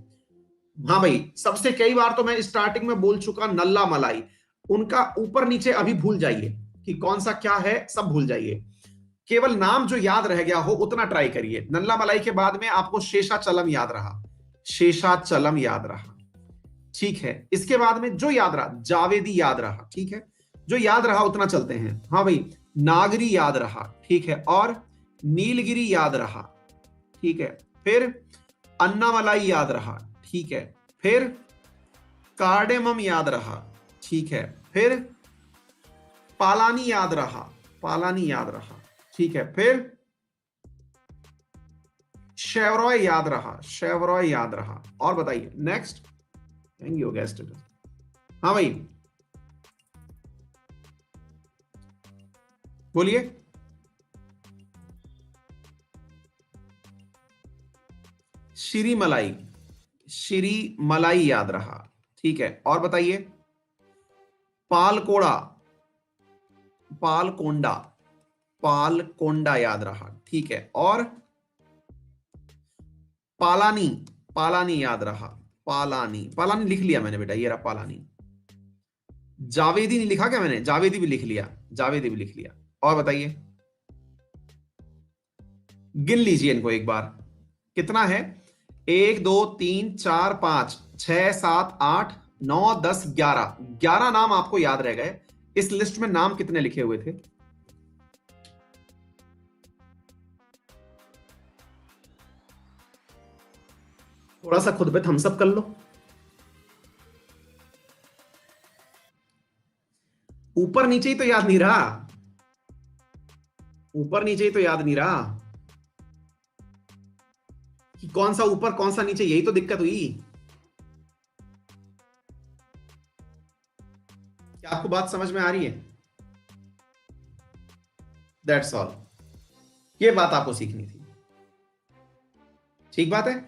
हाँ भाई, सबसे कई बार तो मैं स्टार्टिंग में बोल चुका नल्ला मलाई, उनका ऊपर नीचे अभी भूल जाइए कि कौन सा क्या है, सब भूल जाइए। केवल नाम जो याद रह गया हो उतना ट्राई करिए। नल्ला मलाई के बाद में आपको शेषाचलम याद रहा, शेषाचलम याद रहा। ठीक है, इसके बाद में जो याद रहा, जावेदी याद रहा। ठीक है, जो याद रहा उतना चलते हैं। हाँ भाई, नागरी याद रहा। ठीक है, और नीलगिरी याद रहा। ठीक है, फिर अन्नामलाई याद रहा। ठीक है, फिर कार्डेमम याद रहा। ठीक है, फिर पालानी याद रहा, पालानी याद रहा। ठीक है, फिर शेवरॉय याद रहा, शेवरॉय याद रहा। और बताइए नेक्स्ट। Thank you guessed. हाँ भाई, बोलिए। श्री मलाई, श्री मलाई याद रहा। ठीक है, और बताइए। पालकोड़ा, पालकोंडा, पालकोंडा याद रहा। ठीक है, और पालानी, पालानी याद रहा। पालानी, पालानी लिख लिया मैंने बेटा, ये रहा पालानी। जावेदी नहीं लिखा क्या मैंने? जावेदी भी लिख लिया, जावेदी भी लिख लिया। और बताइए, गिन लीजिए इनको एक बार, कितना है? 1 2 3 4 5 6 7 8 9 10 11, 11 नाम आपको याद रह गए। इस लिस्ट में नाम कितने लिखे हुए थे? थोड़ा सा खुद पे थम्स अप कर लो। ऊपर नीचे ही तो याद नहीं रहा, ऊपर नीचे ही तो याद नहीं रहा कि कौन सा ऊपर कौन सा नीचे, यही तो दिक्कत हुई। क्या आपको बात समझ में आ रही है? दैट्स ऑल, ये बात आपको सीखनी थी। ठीक बात है।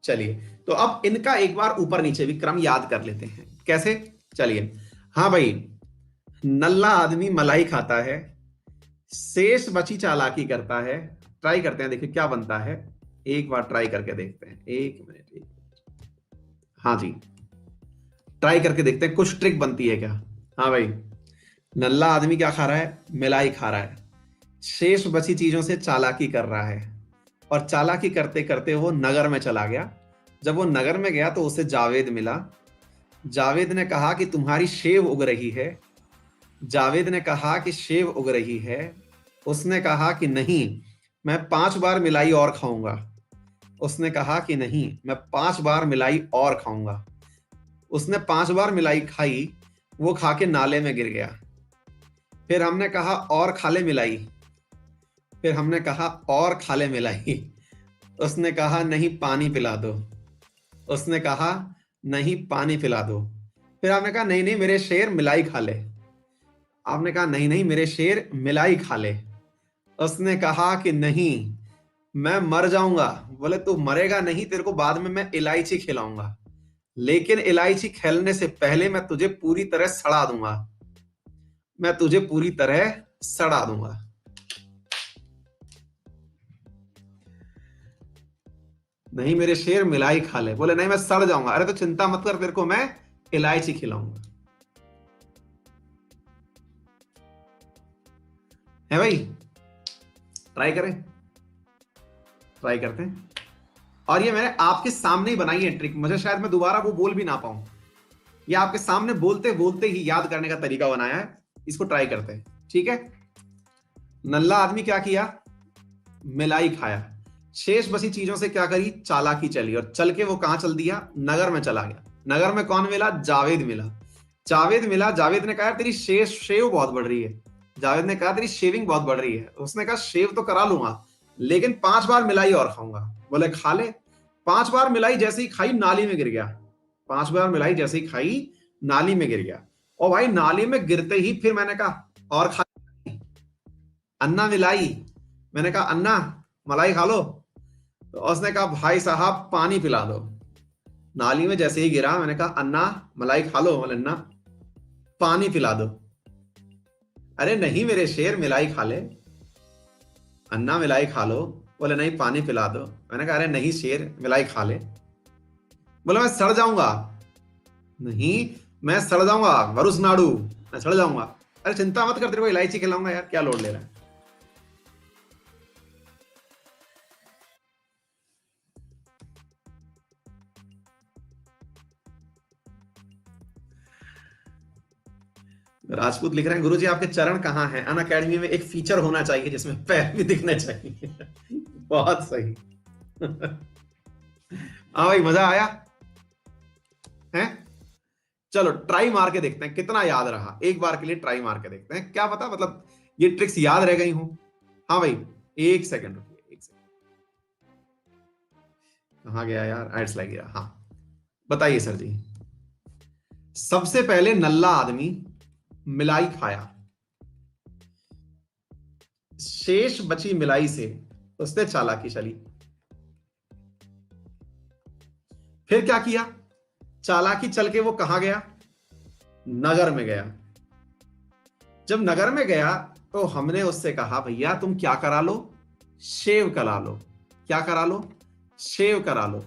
चलिए, तो अब इनका एक बार ऊपर नीचे भी क्रम याद कर लेते हैं। कैसे? चलिए, हाँ भाई, नल्ला आदमी मलाई खाता है, शेष बची चालाकी करता है। ट्राई करते हैं, देखिए क्या बनता है। एक बार ट्राई करके देखते हैं, 1 मिनट। हाँ जी, ट्राई करके देखते हैं कुछ ट्रिक बनती है क्या। हाँ भाई, नल्ला आदमी क्या खा रहा है? मिलाई खा रहा है, शेष बची चीजों से चालाकी कर रहा है, और चालाकी करते करते वो नगर में चला गया। जब वो नगर में गया तो उसे जावेद मिला। जावेद ने कहा कि तुम्हारी शेव उग रही है। जावेद ने कहा कि शेव उग रही है। उसने कहा कि नहीं, मैं 5 बार मिलाई और खाऊंगा। उसने कहा कि नहीं, मैं 5 बार मिलाई और खाऊंगा। उसने 5 बार मिलाई खाई, वो खा के नाले में गिर गया। फिर हमने कहा और खा ले मिलाई। फिर हमने कहा और खा ले मिलाई। उसने कहा नहीं, पानी पिला दो। उसने कहा नहीं, पानी पिला दो। फिर आपने कहा नहीं नहीं मेरे शेर, मिलाई खा ले। आपने कहा नहीं नहीं मेरे शेर, मिलाई खा ले। उसने कहा कि नहीं, मैं मर जाऊंगा। बोले तू मरेगा नहीं, तेरे को बाद में मैं इलायची खिलाऊंगा, लेकिन इलायची खेलने से पहले मैं तुझे पूरी तरह सड़ा दूंगा। मैं तुझे पूरी तरह सड़ा दूंगा। नहीं मेरे शेर, मिलाई खा ले। बोले नहीं मैं सड़ जाऊंगा। अरे तो चिंता मत कर, तेरे को मैं इलायची खिलाऊंगा। है भाई? ट्राई करें, ट्राई करते हैं। और ये मैंने आपके सामने ही बनाई है ट्रिक, मुझे शायद मैं दोबारा वो बोल भी ना पाऊं। ये आपके सामने बोलते बोलते ही याद करने का तरीका बनाया है। इसको ट्राई करते हैं, ठीक है। नल्ला आदमी क्या किया? मिलाई खाया, शेष बची चीजों से क्या करी? चालाकी चली, और चल के वो कहां चल दिया? नगर में चला गया। नगर में कौन मिला? जावेद मिला। जावेद मिला, जावेद ने कहा तेरी शेव बहुत बढ़ रही है। जावेद ने कहा तेरी शेविंग बहुत बढ़ रही है। उसने कहा शेव तो करा लूंगा, लेकिन 5 बार मिलाई और खाऊंगा। बोले खा ले। 5 बार मिलाई जैसे ही खाई, नाली में गिर गया। 5 बार मिलाई जैसे ही खाई, नाली में गिर गया। और भाई नाली में गिरते ही फिर मैंने कहा और खा। अन्ना मिलाई, मैंने कहा अन्ना मलाई खा लो। तो उसने कहा भाई साहब पानी पिला दो। नाली में जैसे ही गिरा, मैंने कहा अन्ना मलाई खा लो। बोले अन्ना पानी पिला दो। अरे नहीं मेरे शेर, मिलाई खा ले। अन्ना मिलाई खा लो। बोले नहीं पानी पिला दो। मैंने कहा अरे नहीं शेर, मिलाई खा ले। बोले मैं सड़ जाऊंगा। नहीं मैं सड़ जाऊंगा, वरुस नाडू, मैं सड़ जाऊंगा। अरे चिंता मत कर, तेरे को इलायची खिलाऊंगा यार, क्या लोड ले रहा है। राजपूत लिख रहे हैं गुरुजी आपके चरण कहाँ हैं? अन अकेडमी में एक फीचर होना चाहिए जिसमें पैर भी दिखने चाहिए। बहुत सही। हाँ भाई, मजा आया है? चलो ट्राई मार के देखते हैं कितना याद रहा। एक बार के लिए ट्राई मार के देखते हैं, क्या पता मतलब ये ट्रिक्स याद रह गई हूं। हाँ भाई, 1 सेकंड रुकिए, 1 सेकंड। कहाँ गया यार? एड्स लग गया। हाँ बताइए सर जी। सबसे पहले नल्ला आदमी मिलाई खाया, शेष बची मिलाई से उसने चालाकी चली। फिर क्या किया? चालाकी चल के वो कहां गया? नगर में गया। जब नगर में गया तो हमने उससे कहा भैया तुम क्या करा लो? शेव करा लो। क्या करा लो? शेव करा लो।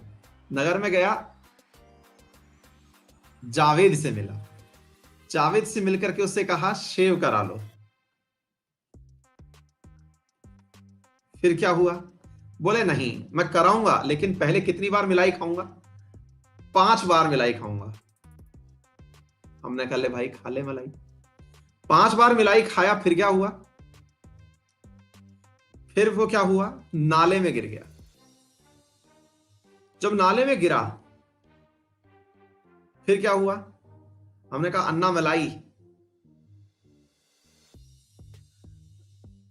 नगर में गया, जावेद से मिला। जावेद से मिलकर के उससे कहा शेव करा लो। फिर क्या हुआ? बोले नहीं मैं कराऊंगा, लेकिन पहले कितनी बार मिलाई खाऊंगा? 5 बार मिलाई खाऊंगा। हमने कहा ले भाई खा ले मलाई। 5 बार मिलाई खाया। फिर क्या हुआ? फिर वो क्या हुआ? नाले में गिर गया। जब नाले में गिरा फिर क्या हुआ? हमने कहा अन्ना मलाई,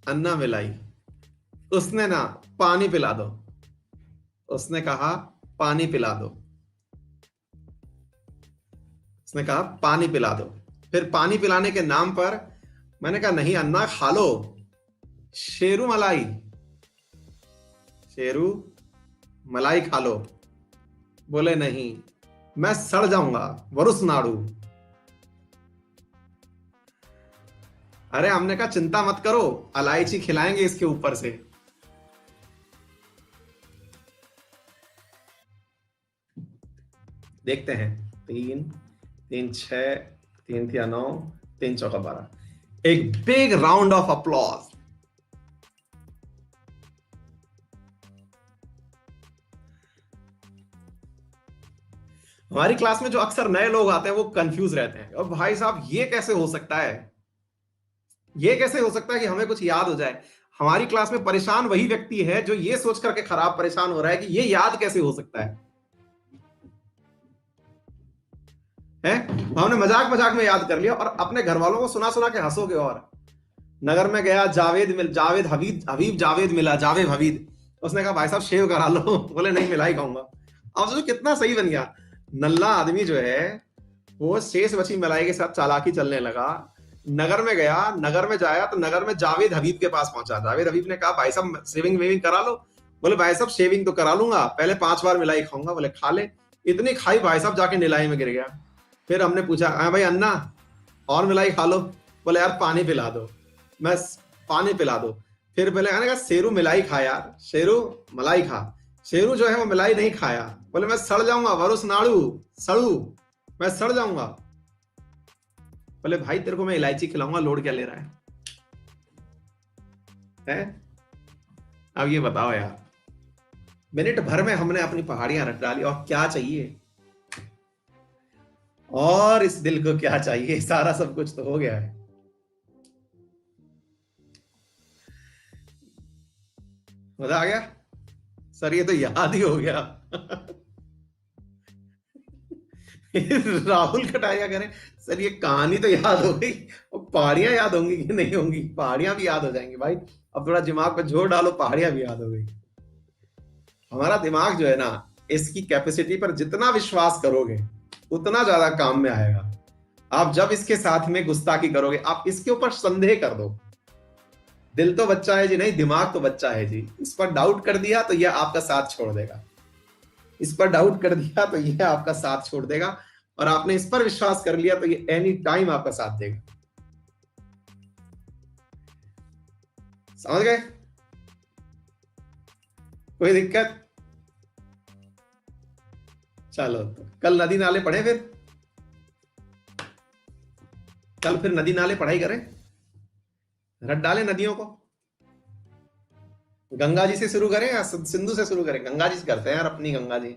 अन्ना मिलाई। उसने ना पानी पिला दो, उसने कहा पानी पिला दो, उसने कहा पानी पिला दो। फिर पानी पिलाने के नाम पर मैंने कहा नहीं अन्ना खा लो शेरू मलाई, शेरू मलाई खा लो। बोले नहीं मैं सड़ जाऊंगा वरुस नाड़ू। अरे हमने कहा चिंता मत करो, इलायची खिलाएंगे इसके ऊपर से। देखते हैं 3 3 6 3 3 9 3 4 12। एक बिग राउंड ऑफ अप्लॉज। हमारी क्लास में जो अक्सर नए लोग आते हैं वो कंफ्यूज रहते हैं, और भाई साहब ये कैसे हो सकता है, ये कैसे हो सकता है कि हमें कुछ याद हो जाए। हमारी क्लास में परेशान वही व्यक्ति है जो ये सोच करके खराब परेशान हो रहा है कि ये याद कैसे हो सकता है। हमने मजाक मजाक में याद कर लिया और अपने घर वालों को सुना सुना के हंसोगे। और नगर में गया जावेद हबीब जावेद मिला, जावेद हबीब। उसने कहा भाई साहब शेव करा लो। बोले नहीं मिलाई खाऊंगा। अब सोचो कितना सही बन गया। नल्ला आदमी जो है वो शेष बची मलाई के साथ चालाकी चलने लगा। नगर में गया, नगर में जाया तो नगर में जावेद हबीब के पास पहुंचा। जावेद हबीब ने कहा भाई साहब शेविंग वेविंग करा लो। बोले भाई साहब शेविंग तो करा लूंगा, पहले 5 बार मिलाई खाऊंगा। बोले खा ले। इतनी खाई भाई साहब जाके नीलाई में गिर गया। फिर हमने पूछा हाँ भाई अन्ना और मिलाई खा लो। बोले यार पानी पिला दो, मैं पानी पिला दो। फिर पहले मैंने कहा शेरू मिलाई खा यार, शेरू मलाई खा। शेरू जो है वो मिलाई नहीं खाया। बोले मैं सड़ जाऊंगा वरुस नाड़ू, सड़ू मैं सड़ जाऊंगा। बोले भाई तेरे को मैं इलायची खिलाऊंगा, लोड क्या ले रहा है? अब ये बताओ यार, मिनट भर में हमने अपनी पहाड़ियां रट डाली। और क्या चाहिए? और इस दिल को क्या चाहिए? सारा सब कुछ तो हो गया है। मजा आ गया सर, ये तो याद ही हो गया। राहुल कटारिया करें सर, ये कहानी तो याद हो गई, और पहाड़ियां याद होंगी कि नहीं होंगी? पहाड़ियां भी याद हो जाएंगी भाई। अब थोड़ा दिमाग पे जोर डालो, पहाड़ियां भी याद हो गई। हमारा दिमाग जो है ना, इसकी कैपेसिटी पर जितना विश्वास करोगे उतना ज्यादा काम में आएगा। आप जब इसके साथ में गुस्ताखी करोगे, आप इसके ऊपर संदेह कर दो। दिल तो बच्चा है जी, नहीं दिमाग तो बच्चा है जी। इस पर डाउट कर दिया तो यह आपका साथ छोड़ देगा, इस पर डाउट कर दिया तो यह आपका साथ छोड़ देगा, और आपने इस पर विश्वास कर लिया तो ये एनी टाइम आपका साथ देगा। समझ गए? कोई दिक्कत? चलो तो कल नदी नाले पढ़े, फिर कल फिर नदी नाले पढ़ाई करें, रट डालें नदियों को। गंगा जी से शुरू करें या सिंधु से शुरू करें? गंगा जी से करते हैं यार, अपनी गंगा जी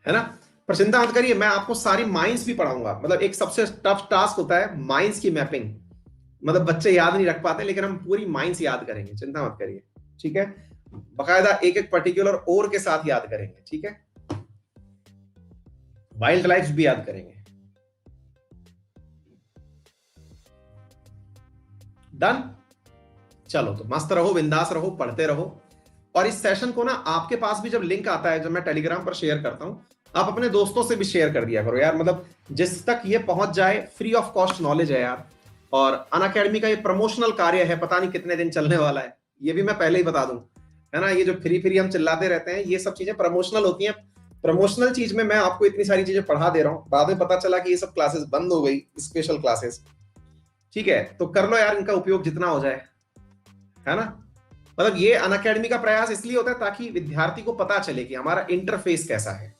है ना। पर चिंता मत करिए, मैं आपको सारी माइंस भी पढ़ाऊंगा। मतलब एक सबसे टफ टास्क होता है माइंस की मैपिंग। मतलब बच्चे याद नहीं रख पाते, लेकिन हम पूरी माइंस याद करेंगे, चिंता मत करिए। ठीक है, बकायदा एक एक पर्टिकुलर और के साथ याद करेंगे। ठीक है, वाइल्ड लाइफ भी याद करेंगे। डन? चलो तो मस्त रहो, बिंदास रहो, पढ़ते रहो। और इस सेशन को ना आपके पास भी जब लिंक आता है, जब मैं टेलीग्राम पर शेयर करता हूं, आप अपने दोस्तों से भी शेयर कर दिया करो यार। मतलब जिस तक ये पहुंच जाए, फ्री ऑफ कॉस्ट नॉलेज है यार। और अनअकैडमी का ये प्रमोशनल कार्य है, पता नहीं कितने दिन चलने वाला है, ये भी मैं पहले ही बता दूं, है ना। ये जो फ्री फ्री हम चिल्लाते रहते हैं, ये सब चीजें प्रमोशनल होती हैं। प्रमोशनल चीज में मैं आपको इतनी सारी चीजें पढ़ा दे रहा हूं, बाद में पता चला कि ये सब क्लासेस बंद हो गई, स्पेशल क्लासेस। ठीक है, तो कर लो यार, इनका उपयोग जितना हो जाए, है ना। मतलब ये अनअकैडमी का प्रयास इसलिए होता है ताकि विद्यार्थी को पता चले कि हमारा इंटरफेस कैसा है।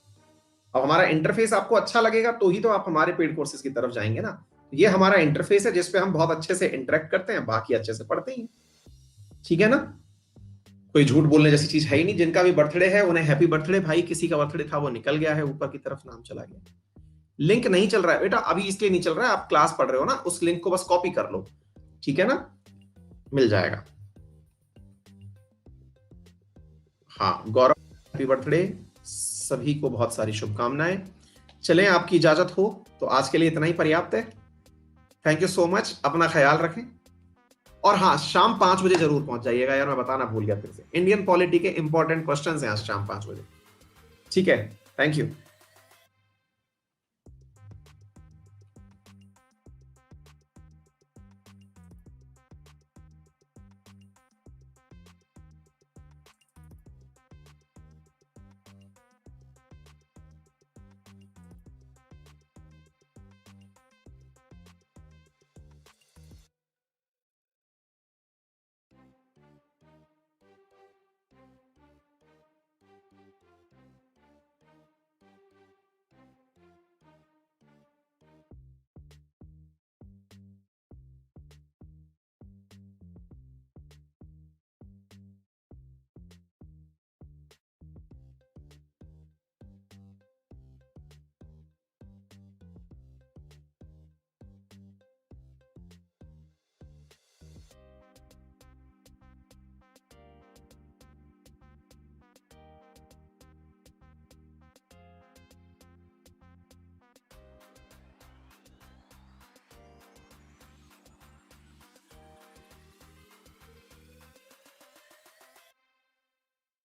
अब हमारा इंटरफेस आपको अच्छा लगेगा तो ही तो आप हमारे पेड कोर्सेज की तरफ जाएंगे ना। ये हमारा इंटरफेस है जिसपे हम बहुत अच्छे से इंटरेक्ट करते हैं, बाकी अच्छे से पढ़ते ही। ठीक है ना, कोई झूठ बोलने जैसी चीज है ही नहीं। जिनका भी बर्थडे है उन्हें हैप्पी बर्थडे भाई, किसी का बर्थडे था वो निकल गया है, ऊपर की तरफ नाम चला गया। लिंक नहीं चल रहा है बेटा, अभी इसलिए नहीं चल रहा है, आप क्लास पढ़ रहे हो ना, उस लिंक को बस कॉपी कर लो, ठीक है ना, मिल जाएगा। हाँ गौरव, हैप्पी बर्थडे, सभी को बहुत सारी शुभकामनाएं। चलें, आपकी इजाजत हो तो आज के लिए इतना ही पर्याप्त है। थैंक यू सो मच, अपना ख्याल रखें। और हाँ, शाम 5 बजे जरूर पहुंच जाइएगा यार, मैं बताना भूल गया फिर से, इंडियन पॉलिटी के इंपॉर्टेंट क्वेश्चंस हैं आज शाम 5 बजे। ठीक है, थैंक यू।